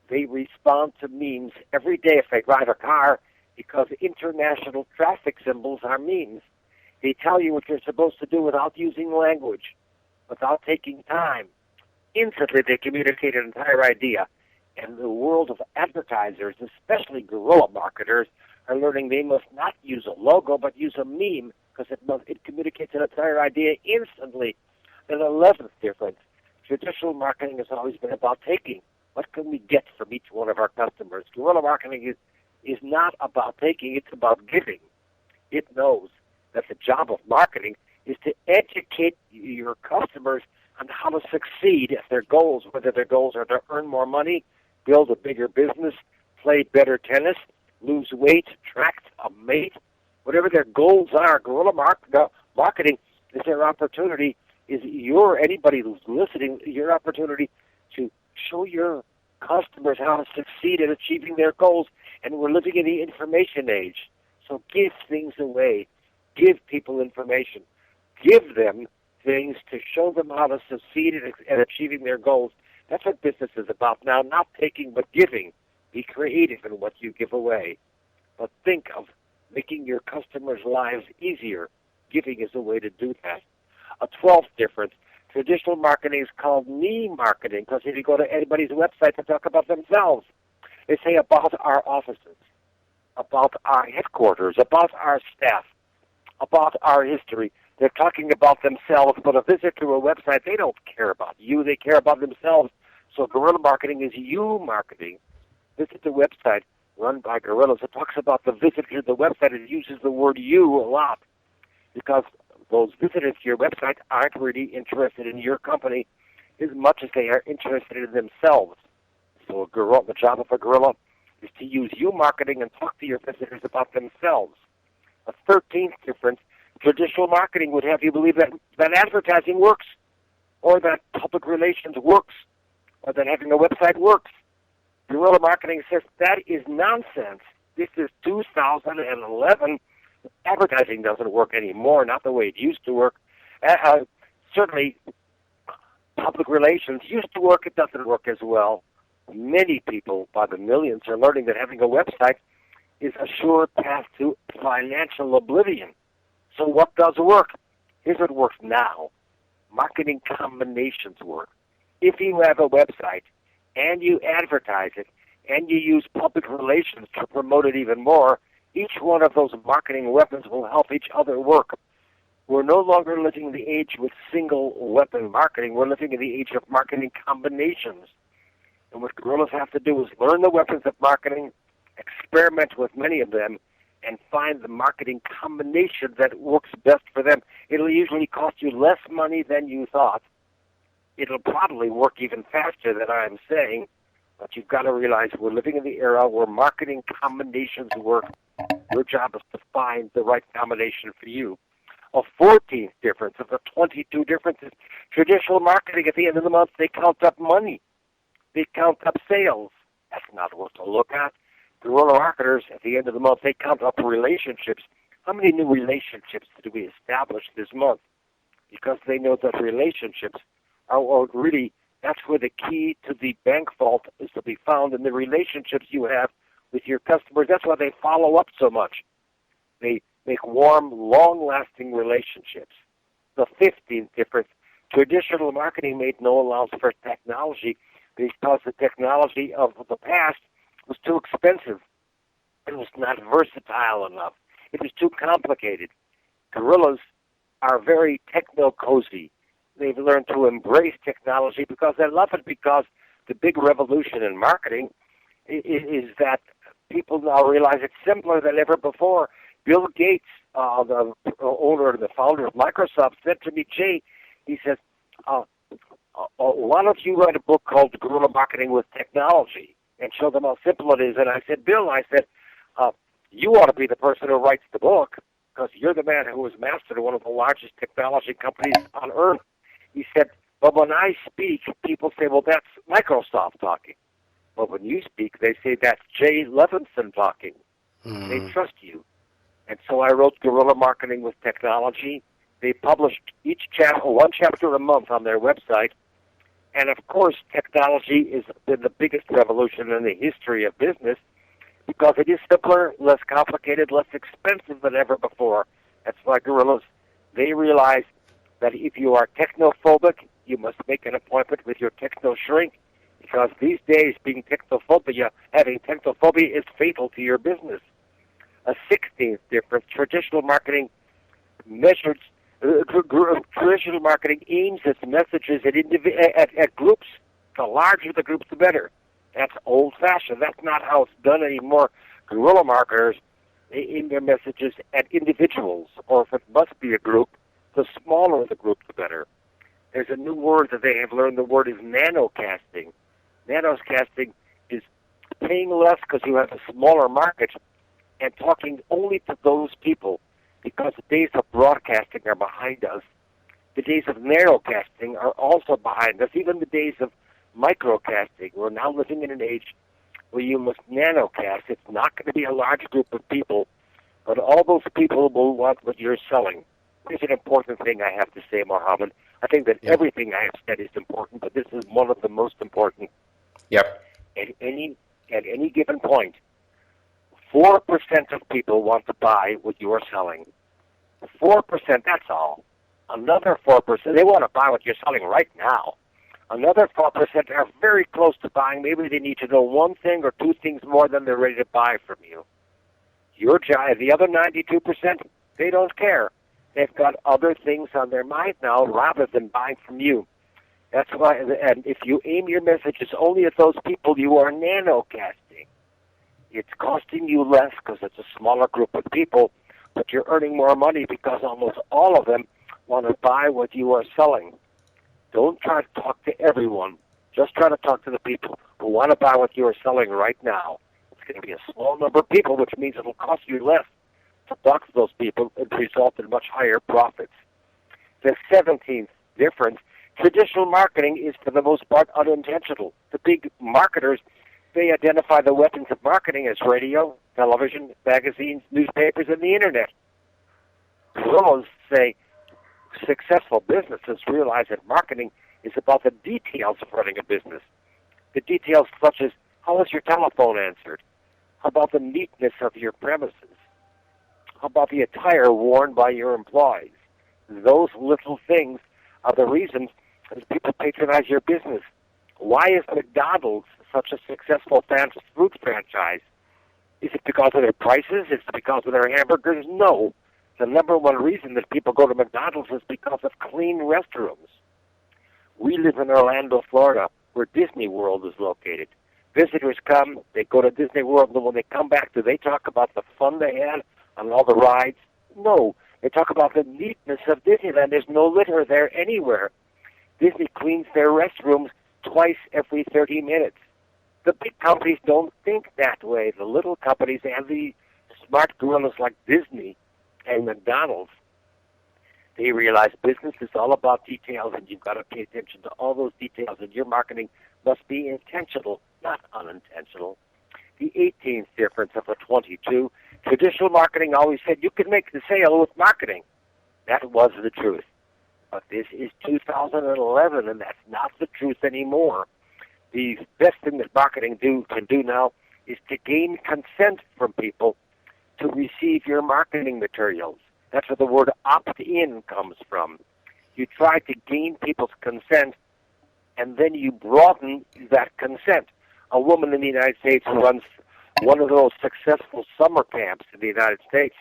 they respond to memes every day if they drive a car, because international traffic symbols are memes. They tell you what you're supposed to do without using language, without taking time. Instantly, they communicate an entire idea. And the world of advertisers, especially guerrilla marketers, are learning they must not use a logo, but use a meme, because it communicates an entire idea instantly. And the 11th difference, traditional marketing has always been about taking. What can we get from each one of our customers? Guerrilla marketing is not about taking, it's about giving. It knows that the job of marketing is to educate your customers on how to succeed at their goals, whether their goals are to earn more money, build a bigger business, play better tennis, lose weight, attract a mate, whatever their goals are. Guerrilla marketing is their opportunity, anybody who's listening, your opportunity to show your customers how to succeed in achieving their goals. And we're living in the information age. So give things away. Give people information. Give them things to show them how to succeed at achieving their goals. That's what business is about now, not taking but giving. Be creative in what you give away. But think of making your customers' lives easier. Giving is a way to do that. A 12th difference. Traditional marketing is called me marketing, because if you go to anybody's website to talk about themselves, they say about our offices, about our headquarters, about our staff, about our history. They're talking about themselves, but a visitor to a website, they don't care about you. They care about themselves. So guerrilla marketing is you marketing. Visit the website run by guerrillas. It talks about the visitor to the website. It uses the word you a lot because those visitors to your website aren't really interested in your company as much as they are interested in themselves. So the job of a guerrilla is to use you marketing and talk to your visitors about themselves. A 13th difference, traditional marketing would have you believe that advertising works, or that public relations works, or that having a website works. Guerrilla marketing says that is nonsense. This is 2011. Advertising doesn't work anymore, not the way it used to work. Certainly, public relations used to work. It doesn't work as well. Many people, by the millions, are learning that having a website is a sure path to financial oblivion. So what does work? Here's what works now. Marketing combinations work. If you have a website and you advertise it and you use public relations to promote it even more, each one of those marketing weapons will help each other work. We're no longer living in the age with single weapon marketing. We're living in the age of marketing combinations. And what guerrillas have to do is learn the weapons of marketing, experiment with many of them, and find the marketing combination that works best for them. It'll usually cost you less money than you thought. It'll probably work even faster than I'm saying, but you've got to realize we're living in the era where marketing combinations work. Your job is to find the right combination for you. A 14th difference of the 22 differences, traditional marketing at the end of the month, they count up money. They count up sales. That's not what to look at. Guerrilla marketers, at the end of the month, they count up relationships. How many new relationships did we establish this month? Because they know that relationships are really, that's where the key to the bank vault is to be found in the relationships you have with your customers. That's why they follow up so much. They make warm, long-lasting relationships. The 15th difference, traditional marketing made no allowance for technology because the technology of the past was too expensive. It was not versatile enough. It was too complicated. Guerrillas are very techno-cozy. They've learned to embrace technology because they love it, because the big revolution in marketing is that people now realize it's simpler than ever before. Bill Gates, the owner and the founder of Microsoft, said to me, Jay, he says, why don't you write a book called Guerrilla Marketing with Technology and show them how simple it is? And I said, Bill, you ought to be the person who writes the book because you're the man who has mastered one of the largest technology companies on earth. He said, but when I speak, people say, well, that's Microsoft talking. But when you speak, they say that's Jay Levinson talking. They trust you. And so I wrote Guerrilla Marketing with Technology. They published one chapter a month on their website. And, of course, technology has been the biggest revolution in the history of business because it is simpler, less complicated, less expensive than ever before. That's why guerrillas, they realize that if you are technophobic, you must make an appointment with your techno shrink because These days, having technophobia is fatal to your business. A 16th difference, traditional marketing aims its messages at groups. The larger the groups, the better. That's old-fashioned. That's not how it's done anymore. Guerrilla marketers aim their messages at individuals, or if it must be a group, the smaller the group, the better. There's a new word that they have learned. The word is nanocasting. Nanocasting is paying less because you have a smaller market and talking only to those people, because the days of broadcasting are behind us. The days of narrowcasting are also behind us, even the days of microcasting. We're now living in an age where you must nanocast. It's not going to be a large group of people, but all those people will want what you're selling. Here's an important thing I have to say, Mohammed. I think that everything I have said is important, but this is one of the most important. Yep. At any given point, 4% of people want to buy what you are selling. 4%, that's all. Another 4%, they want to buy what you're selling right now. Another 4% are very close to buying. Maybe they need to know one thing or two things more than they're ready to buy from you. The other 92%, they don't care. They've got other things on their mind now rather than buying from you. That's why, and if you aim your messages only at those people, you are nanocasting. It's costing you less because it's a smaller group of people, but you're earning more money because almost all of them want to buy what you are selling. Don't try to talk to everyone. Just try to talk to the people who want to buy what you are selling right now. It's going to be a small number of people, which means it will cost you less to talk to those people and result in much higher profits. The 17th difference, traditional marketing is for the most part unintentional. The big marketers, they identify the weapons of marketing as radio, television, magazines, newspapers, and the internet. Guerrillas say successful businesses realize that marketing is about the details of running a business. The details such as, how is your telephone answered? How about the neatness of your premises? How about the attire worn by your employees? Those little things are the reasons that people patronize your business. Why is McDonald's such a successful fast food franchise? Is it because of their prices? Is it because of their hamburgers? No. The number one reason that people go to McDonald's is because of clean restrooms. We live in Orlando, Florida, where Disney World is located. Visitors come, they go to Disney World, and when they come back, do they talk about the fun they had on all the rides? No. They talk about the neatness of Disneyland. There's no litter there anywhere. Disney cleans their restrooms twice every 30 minutes. The big companies don't think that way. The little companies and the smart gorillas like Disney and McDonald's, they realize business is all about details, and you've got to pay attention to all those details, and your marketing must be intentional, not unintentional. The 18th difference of the 22, traditional marketing always said you could make the sale with marketing. That was the truth. But this is 2011, and that's not the truth anymore. The best thing that marketing can do now is to gain consent from people to receive your marketing materials. That's where the word opt-in comes from. You try to gain people's consent, and then you broaden that consent. A woman in the United States who runs one of those successful summer camps in the United States,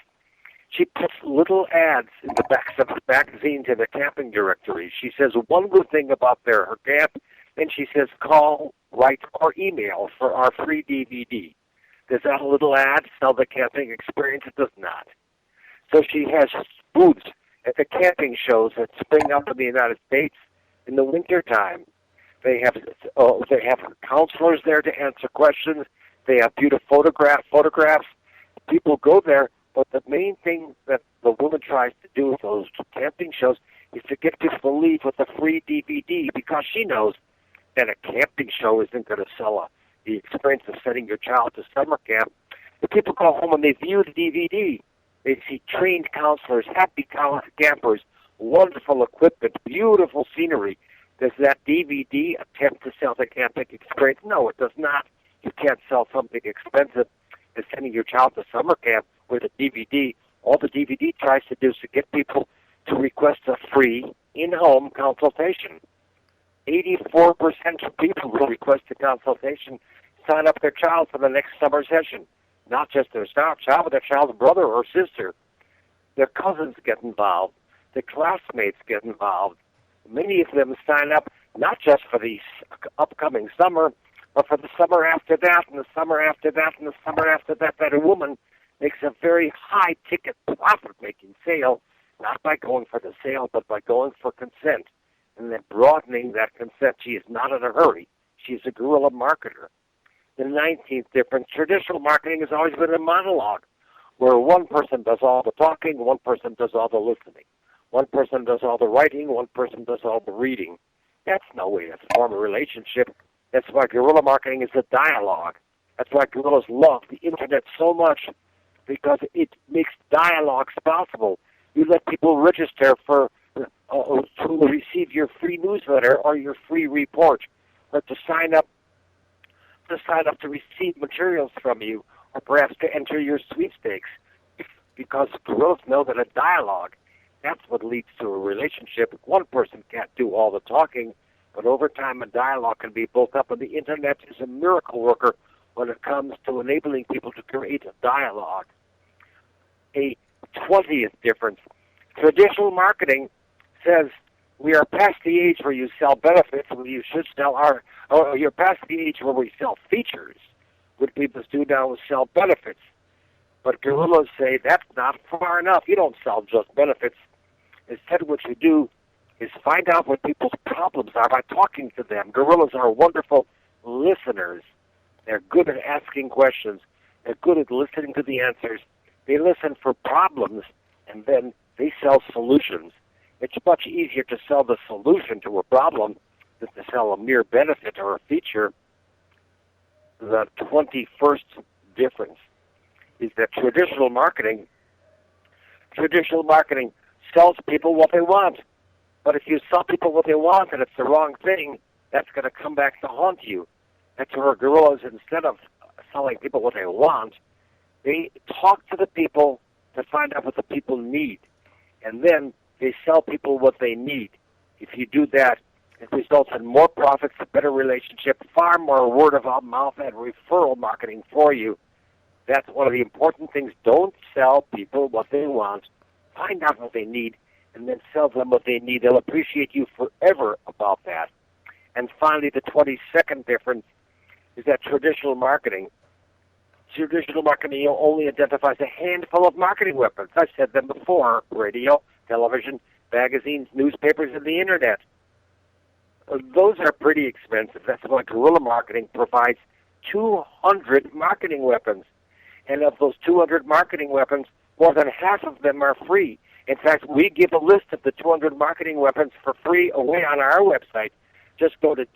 she puts little ads in the backs of magazines in the camping directory. She says one good thing about her camp, and she says call, write, or email for our free DVD. Does that little ad sell the camping experience? It does not. So she has booths at the camping shows that spring up in the United States in the wintertime. They have counselors there to answer questions. They have beautiful photographs. People go there, but the main thing that the woman tries to do with those camping shows is to get people to leave with a free DVD, because she knows that a camping show isn't going to sell the experience of sending your child to summer camp. The people go home and they view the DVD. They see trained counselors, happy campers, wonderful equipment, beautiful scenery. Does that DVD attempt to sell the camping experience? No, it does not. You can't sell something expensive as sending your child to summer camp with a DVD. All the DVD tries to do is to get people to request a free in-home consultation. 84% of people who request a consultation sign up their child for the next summer session. Not just their child, but their child's brother or sister. Their cousins get involved. Their classmates get involved. Many of them sign up not just for the upcoming summer, but for the summer after that, and the summer after that, and the summer after that. That a woman makes a very high-ticket profit-making sale, not by going for the sale, but by going for consent, and then broadening that consent. She is not in a hurry. She's a guerrilla marketer. The 19th difference, traditional marketing has always been a monologue, where one person does all the talking, one person does all the listening. One person does all the writing, one person does all the reading. That's no way to form a relationship. That's why guerrilla marketing is a dialogue. That's why guerrillas love the internet so much, because it makes dialogues possible. You let people register for to receive your free newsletter or your free report, or to sign up to receive materials from you, or perhaps to enter your sweepstakes, because guerrillas know that a dialogue, that's what leads to a relationship. One person can't do all the talking, but over time a dialogue can be built up, and the internet is a miracle worker when it comes to enabling people to create a dialogue. A 20th difference. Traditional marketing says we are past the age where you sell benefits, where you should sell you're past the age where we sell features. What people do now is sell benefits. But guerrillas say that's not far enough. You don't sell just benefits. Instead, what you do is find out what people's problems are by talking to them. Guerrillas are wonderful listeners. They're good at asking questions. They're good at listening to the answers. They listen for problems, and then they sell solutions. It's much easier to sell the solution to a problem than to sell a mere benefit or a feature. The 21st difference is that traditional marketing sells people what they want. But if you sell people what they want and it's the wrong thing, that's going to come back to haunt you. That's where guerrillas, instead of selling people what they want, they talk to the people to find out what the people need. And then they sell people what they need. If you do that, it results in more profits, a better relationship, far more word of mouth and referral marketing for you. That's one of the important things. Don't sell people what they want. Find out what they need, and then sell them what they need. They'll appreciate you forever about that. And finally, the 22nd difference is that traditional marketing only identifies a handful of marketing weapons. I've said them before: radio, television, magazines, newspapers, and the internet. Those are pretty expensive. That's why guerrilla marketing provides 200 marketing weapons. And of those 200 marketing weapons, more than half of them are free. In fact, we give a list of the 200 marketing weapons for free away on our website. Just go to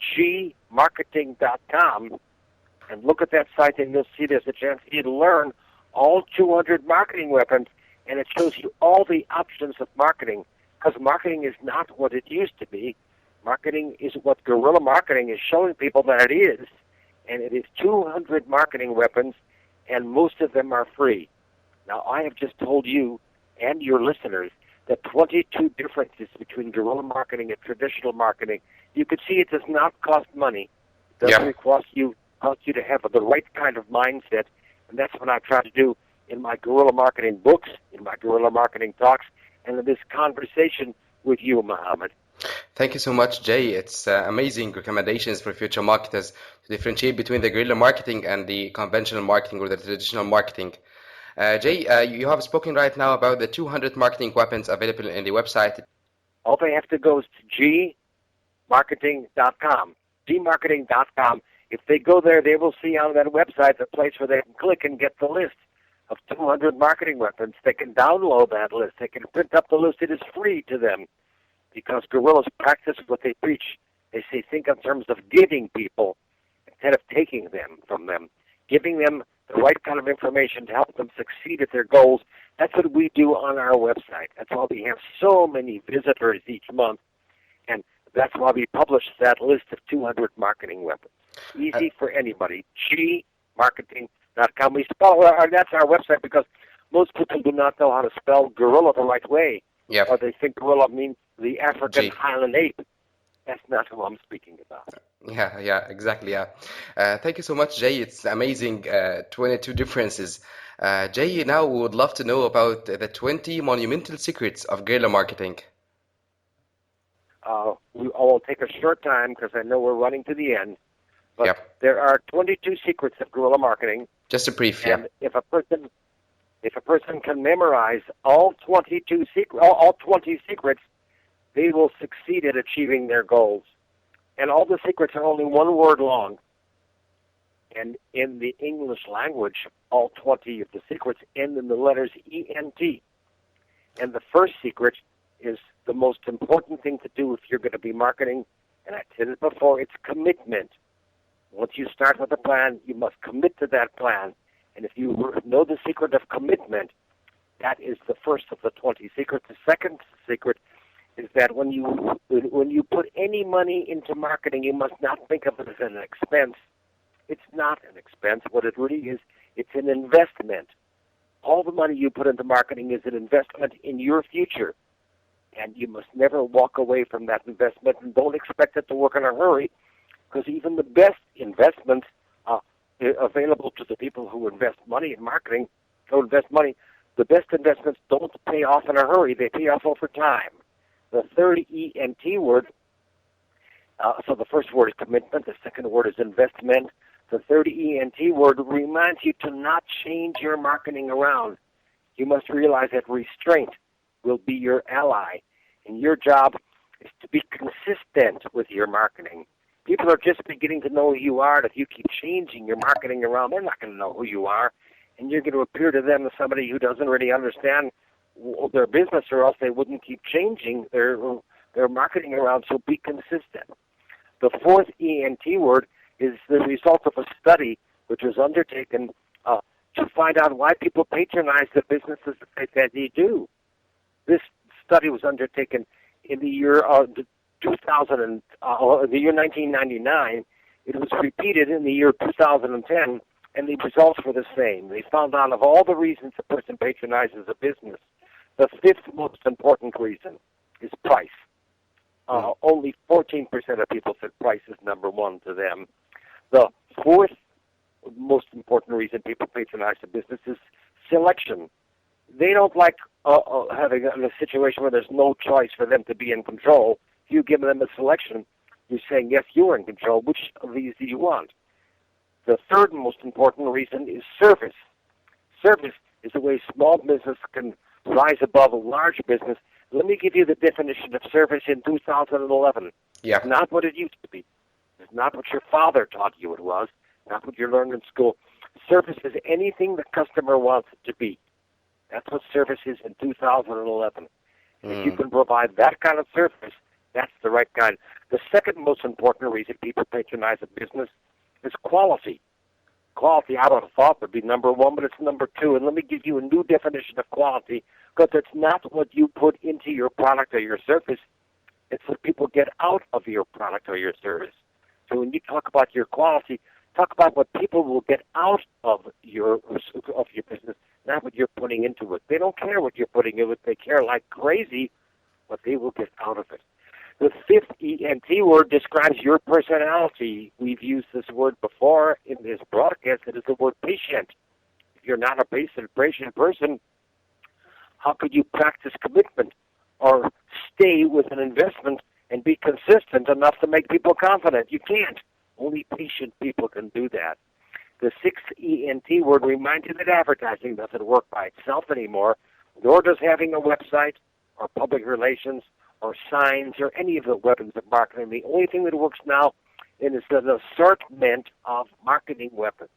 gmarketing.com and look at that site, and you'll see there's a chance for you to learn all 200 marketing weapons, and it shows you all the options of marketing, because marketing is not what it used to be. Marketing is what guerrilla marketing is showing people that it is, and it is 200 marketing weapons, and most of them are free. Now, I have just told you and your listeners that 22 differences between guerrilla marketing and traditional marketing. You could see it does not cost money. It doesn't cost you to have the right kind of mindset, and that's what I try to do in my guerrilla marketing books, in my guerrilla marketing talks, and in this conversation with you, Mohammed. Thank you so much, Jay. It's amazing recommendations for future marketers to differentiate between the guerrilla marketing and the conventional marketing or the traditional marketing. Jay, you have spoken right now about the 200 marketing weapons available in the website. All they have to go is to gmarketing.com. gmarketing.com. If they go there, they will see on that website the place where they can click and get the list of 200 marketing weapons. They can download that list. They can print up the list. It is free to them, because guerrillas practice what they preach. They say think in terms of giving people instead of taking them from them, giving them the right kind of information to help them succeed at their goals. That's what we do on our website. That's why we have so many visitors each month, and that's why we publish that list of 200 marketing weapons. Easy for anybody. gmarketing.com. We spell that's our website because most people do not know how to spell guerrilla the right way. Yep. Or they think gorilla means the African Highland ape. That's not who I'm speaking about. Yeah, exactly. Yeah. Thank you so much, Jay. It's amazing. 22 differences. Jay, now we would love to know about the 20 monumental secrets of guerrilla marketing. I will take a short time because I know we're running to the end. But Yeah. there are 22 secrets of guerrilla marketing, Just a brief, yeah. and if a person can memorize all 20 secrets, they will succeed at achieving their goals. And all the secrets are only one word long. And in the English language, all 20 of the secrets end in the letters E-N-T. And the first secret is the most important thing to do if you're going to be marketing. And I said it before, it's commitment. Once you start with a plan, you must commit to that plan. And if you know the secret of commitment, that is the first of the 20 secrets. The second secret is that when you put any money into marketing, you must not think of it as an expense. It's not an expense. What it really is, it's an investment. All the money you put into marketing is an investment in your future. And you must never walk away from that investment, and don't expect it to work in a hurry, because even the best investments available to the people who invest money in marketing, the best investments don't pay off in a hurry. They pay off over time. The third E-N-T word, so the first word is commitment, the second word is investment. The third E-N-T word reminds you to not change your marketing around. You must realize that restraint will be your ally, and your job is to be consistent with your marketing. People are just beginning to know who you are, and if you keep changing your marketing around, they're not going to know who you are, and you're going to appear to them as somebody who doesn't really understand their business, or else they wouldn't keep changing their marketing around, so be consistent. The fourth E-N-T word is the result of a study which was undertaken to find out why people patronize the businesses that they do. This study was undertaken in the year 1999. It was repeated in the year 2010, and the results were the same. They found out of all the reasons a person patronizes a business, the fifth most important reason is price. Only 14% of people said price is number one to them. The fourth most important reason people patronize a business is selection. They don't like having a situation where there's no choice for them to be in control. If you give them a selection, you're saying, yes, you're in control. Which of these do you want? The third most important reason is service. Service is the way small business can rise above a large business. Let me give you the definition of service in 2011. Yeah. It's not what it used to be. It's not what your father taught you it was, not what you learned in school. Service is anything the customer wants it to be. That's what service is in 2011. If you can provide that kind of service, that's the right kind. The second most important reason people patronize a business is quality. Quality, I would have thought, would be number one, but it's number two. And let me give you a new definition of quality, because it's not what you put into your product or your service. It's what people get out of your product or your service. So when you talk about your quality, talk about what people will get out of your business, not what you're putting into it. They don't care what you're putting into it. They care like crazy what they will get out of it. The fifth E-N-T word describes your personality. We've used this word before in this broadcast. It is the word patient. If you're not a patient person, how could you practice commitment or stay with an investment and be consistent enough to make people confident? You can't. Only patient people can do that. The sixth E-N-T word reminds you that advertising doesn't work by itself anymore, nor does having a website or public relations or signs or any of the weapons of marketing. The only thing that works now is an assortment of marketing weapons.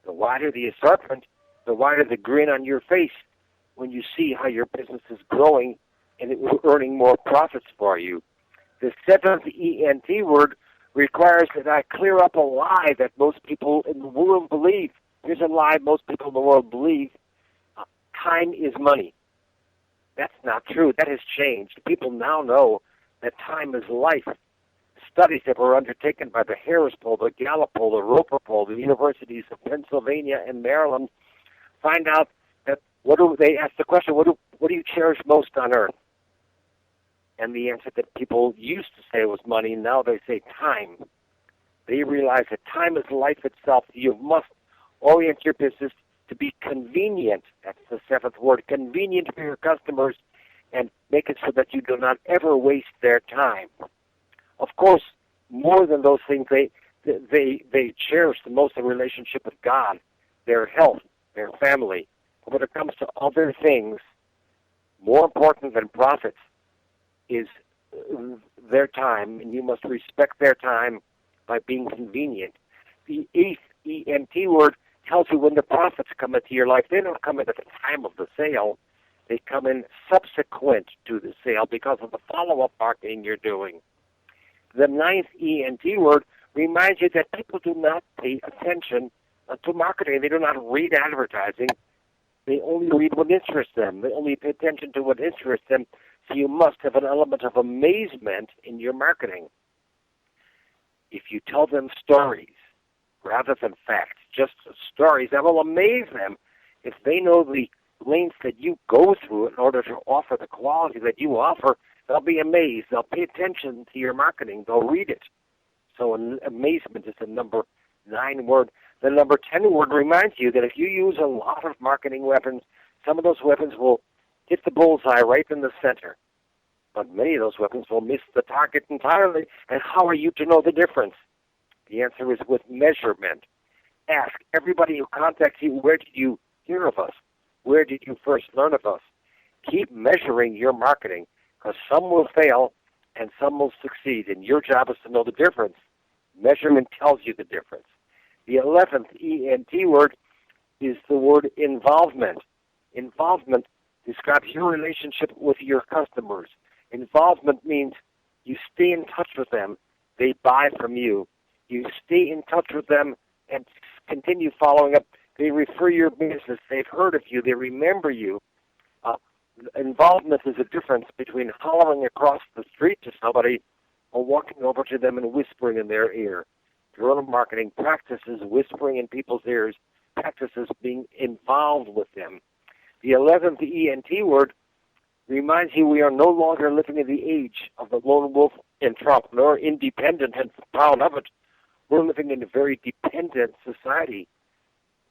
The wider the assortment, the wider the grin on your face when you see how your business is growing and it is earning more profits for you. The seventh E-N-T word requires that I clear up a lie that most people in the world believe. Here's a lie most people in the world believe. Time is money. That's not true. That has changed. People now know that time is life. Studies that were undertaken by the Harris Poll, the Gallup Poll, the Roper Poll, the universities of Pennsylvania and Maryland find out that they ask the question, what do you cherish most on earth? And the answer that people used to say was money, now they say time. They realize that time is life itself. You must orient your business to be convenient. That's the seventh word, convenient for your customers, and make it so that you do not ever waste their time. Of course, more than those things, they cherish the most the relationship with God, their health, their family. But when it comes to other things, more important than profits is their time, and you must respect their time by being convenient. The eighth ENT word tells you when the profits come into your life. They don't come in at the time of the sale. They come in subsequent to the sale because of the follow-up marketing you're doing. The ninth ENT word reminds you that people do not pay attention to marketing. They do not read advertising. They only read what interests them. They only pay attention to what interests them. So you must have an element of amazement in your marketing. If you tell them stories rather than facts, just stories, that will amaze them. If they know the lengths that you go through in order to offer the quality that you offer, they'll be amazed. They'll pay attention to your marketing. They'll read it. So amazement is the number 9 word. The number 10 word reminds you that if you use a lot of marketing weapons, some of those weapons will hit the bullseye right in the center. But many of those weapons will miss the target entirely. And how are you to know the difference? The answer is with measurement. Ask everybody who contacts you, where did you hear of us? Where did you first learn of us? Keep measuring your marketing, because some will fail and some will succeed, and your job is to know the difference. Measurement tells you the difference. The 11th ENT word is the word involvement. Involvement describes your relationship with your customers. Involvement means you stay in touch with them. They buy from you. You stay in touch with them and continue following up. They refer your business. They've heard of you. They remember you. Involvement is a difference between hollering across the street to somebody or walking over to them and whispering in their ear. Guerrilla marketing practices whispering in people's ears, practices being involved with them. The 11th ENT word reminds you we are no longer living in the age of the lone wolf entrepreneur, independent and proud of it. We're living in a very dependent society.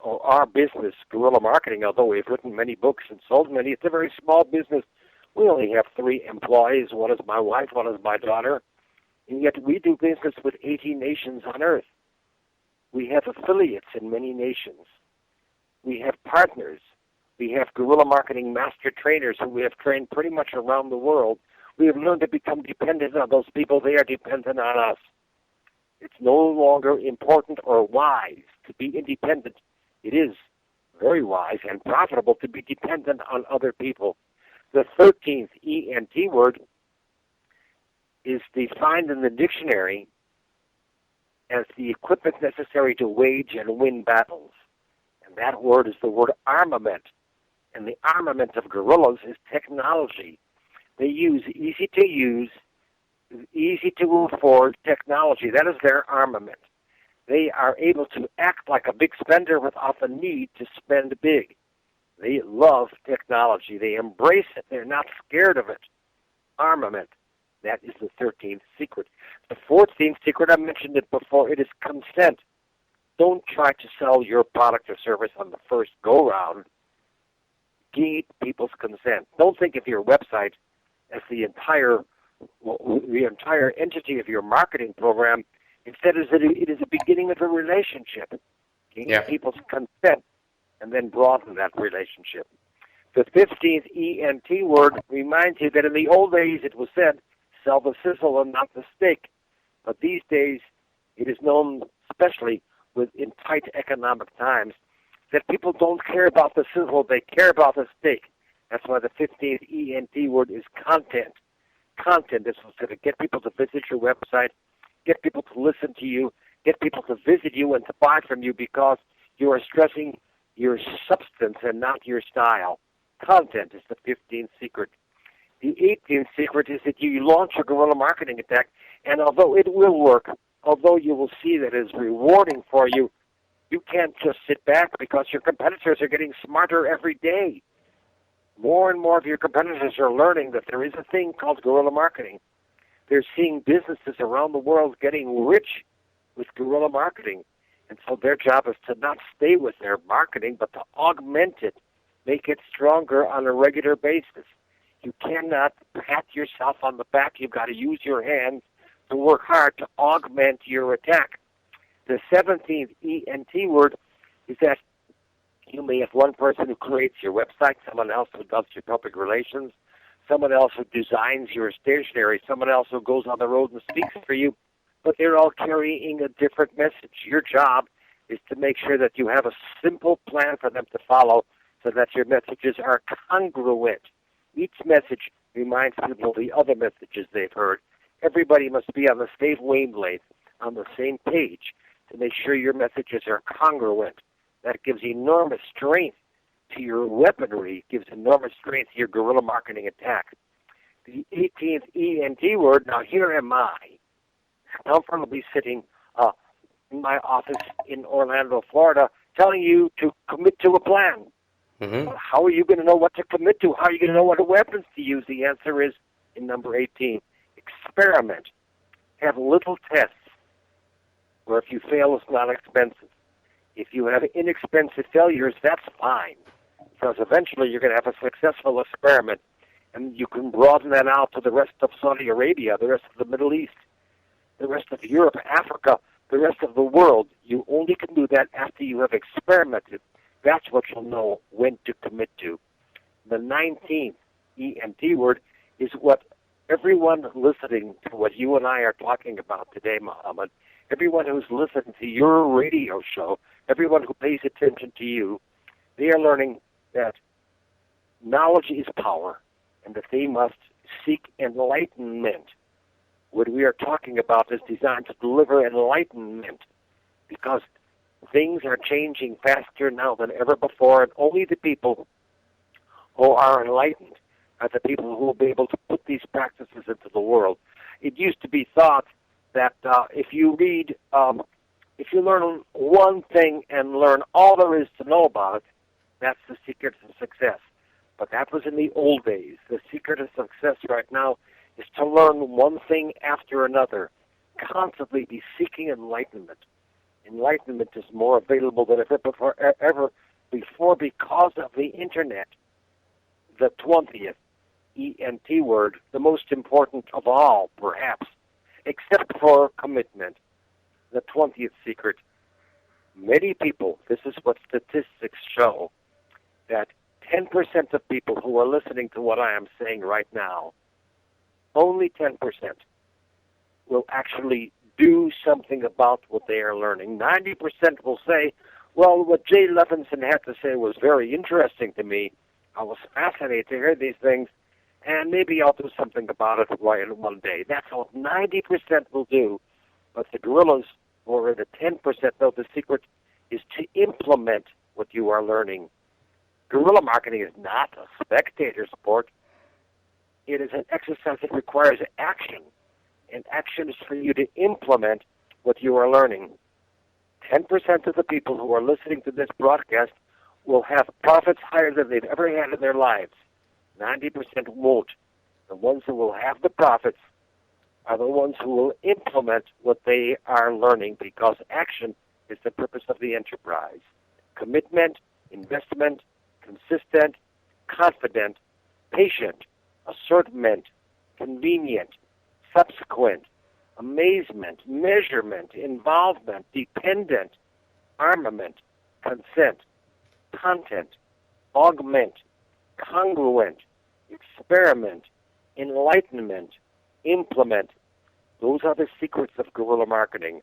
Our business, Guerrilla Marketing, although we've written many books and sold many, it's a very small business. We only have 3 employees. One is my wife, one is my daughter. And yet we do business with 80 nations on earth. We have affiliates in many nations. We have partners. We have Guerrilla Marketing master trainers who we have trained pretty much around the world. We have learned to become dependent on those people. They are dependent on us. It's no longer important or wise to be independent. It is very wise and profitable to be dependent on other people. The 13th ENT word is defined in the dictionary as the equipment necessary to wage and win battles. And that word is the word armament. And the armament of guerrillas is technology. They use easy-to-use, easy-to-afford technology. That is their armament. They are able to act like a big spender without the need to spend big. They love technology. They embrace it. They're not scared of it. Armament. That is the 13th secret. The 14th secret, I mentioned it before, it is consent. Don't try to sell your product or service on the first go-round. Gain people's consent. Don't think of your website as the entire entity of your marketing program. Instead, it is a beginning of a relationship. Gain people's consent and then broaden that relationship. The 15th ENT word reminds you that in the old days it was said, sell the sizzle and not the steak. But these days, it is known, especially in tight economic times, that people don't care about the sizzle, they care about the steak. That's why the 15th ENT word is content. Content is to get people to visit your website, get people to listen to you, get people to visit you and to buy from you because you are stressing your substance and not your style. Content is the 15th secret. The 18th secret is that you launch a guerrilla marketing attack, and although it will work, although you will see that it is rewarding for you, you can't just sit back because your competitors are getting smarter every day. More and more of your competitors are learning that there is a thing called guerrilla marketing. They're seeing businesses around the world getting rich with guerrilla marketing. And so their job is to not stay with their marketing, but to augment it, make it stronger on a regular basis. You cannot pat yourself on the back. You've got to use your hands to work hard to augment your attack. The 17th ENT word is that you may have one person who creates your website, someone else who does your public relations, someone else who designs your stationery, someone else who goes on the road and speaks for you, but they're all carrying a different message. Your job is to make sure that you have a simple plan for them to follow so that your messages are congruent. Each message reminds people of the other messages they've heard. Everybody must be on the same wavelength, on the same page, to make sure your messages are congruent. That gives enormous strength to your weaponry, gives enormous strength to your guerrilla marketing attack. The 18th ENT word, now here am I, comfortably sitting in my office in Orlando, Florida, telling you to commit to a plan. Mm-hmm. How are you going to know what to commit to? How are you going to know what weapons to use? The answer is in number 18. Experiment. Have little tests where if you fail, it's not expensive. If you have inexpensive failures, that's fine, because eventually you're going to have a successful experiment, and you can broaden that out to the rest of Saudi Arabia, the rest of the Middle East, the rest of Europe, Africa, the rest of the world. You only can do that after you have experimented. That's what you'll know when to commit to. The 19th ENT word is what everyone listening to what you and I are talking about today, Muhammad, everyone who's listening to your radio show, everyone who pays attention to you, they are learning that knowledge is power and that they must seek enlightenment. What we are talking about is designed to deliver enlightenment, because things are changing faster now than ever before, and only the people who are enlightened are the people who will be able to put these practices into the world. It used to be thought that if you learn one thing and learn all there is to know about it, that's the secret to success. But that was in the old days. The secret of success right now is to learn one thing after another, constantly be seeking enlightenment. Enlightenment is more available than ever before because of the Internet. The 20th ENT word, the most important of all, perhaps, except for commitment. The 20th secret. Many people, this is what statistics show, that 10% of people who are listening to what I am saying right now, only 10% will actually do something about what they are learning. 90% will say, well, what Jay Levinson had to say was very interesting to me. I was fascinated to hear these things, and maybe I'll do something about it one day. That's what 90% will do. But the guerrillas, who are in the 10%, though, the secret is to implement what you are learning. Guerrilla marketing is not a spectator sport. It is an exercise that requires action. And action is for you to implement what you are learning. 10% of the people who are listening to this broadcast will have profits higher than they've ever had in their lives. 90% won't. The ones who will have the profits are the ones who will implement what they are learning, because action is the purpose of the enterprise. Commitment, investment, consistent, confident, patient, assortment, convenient, subsequent, amazement, measurement, involvement, dependent, armament, consent, content, augment, congruent, experiment, enlightenment, implement. Those are the secrets of guerrilla marketing.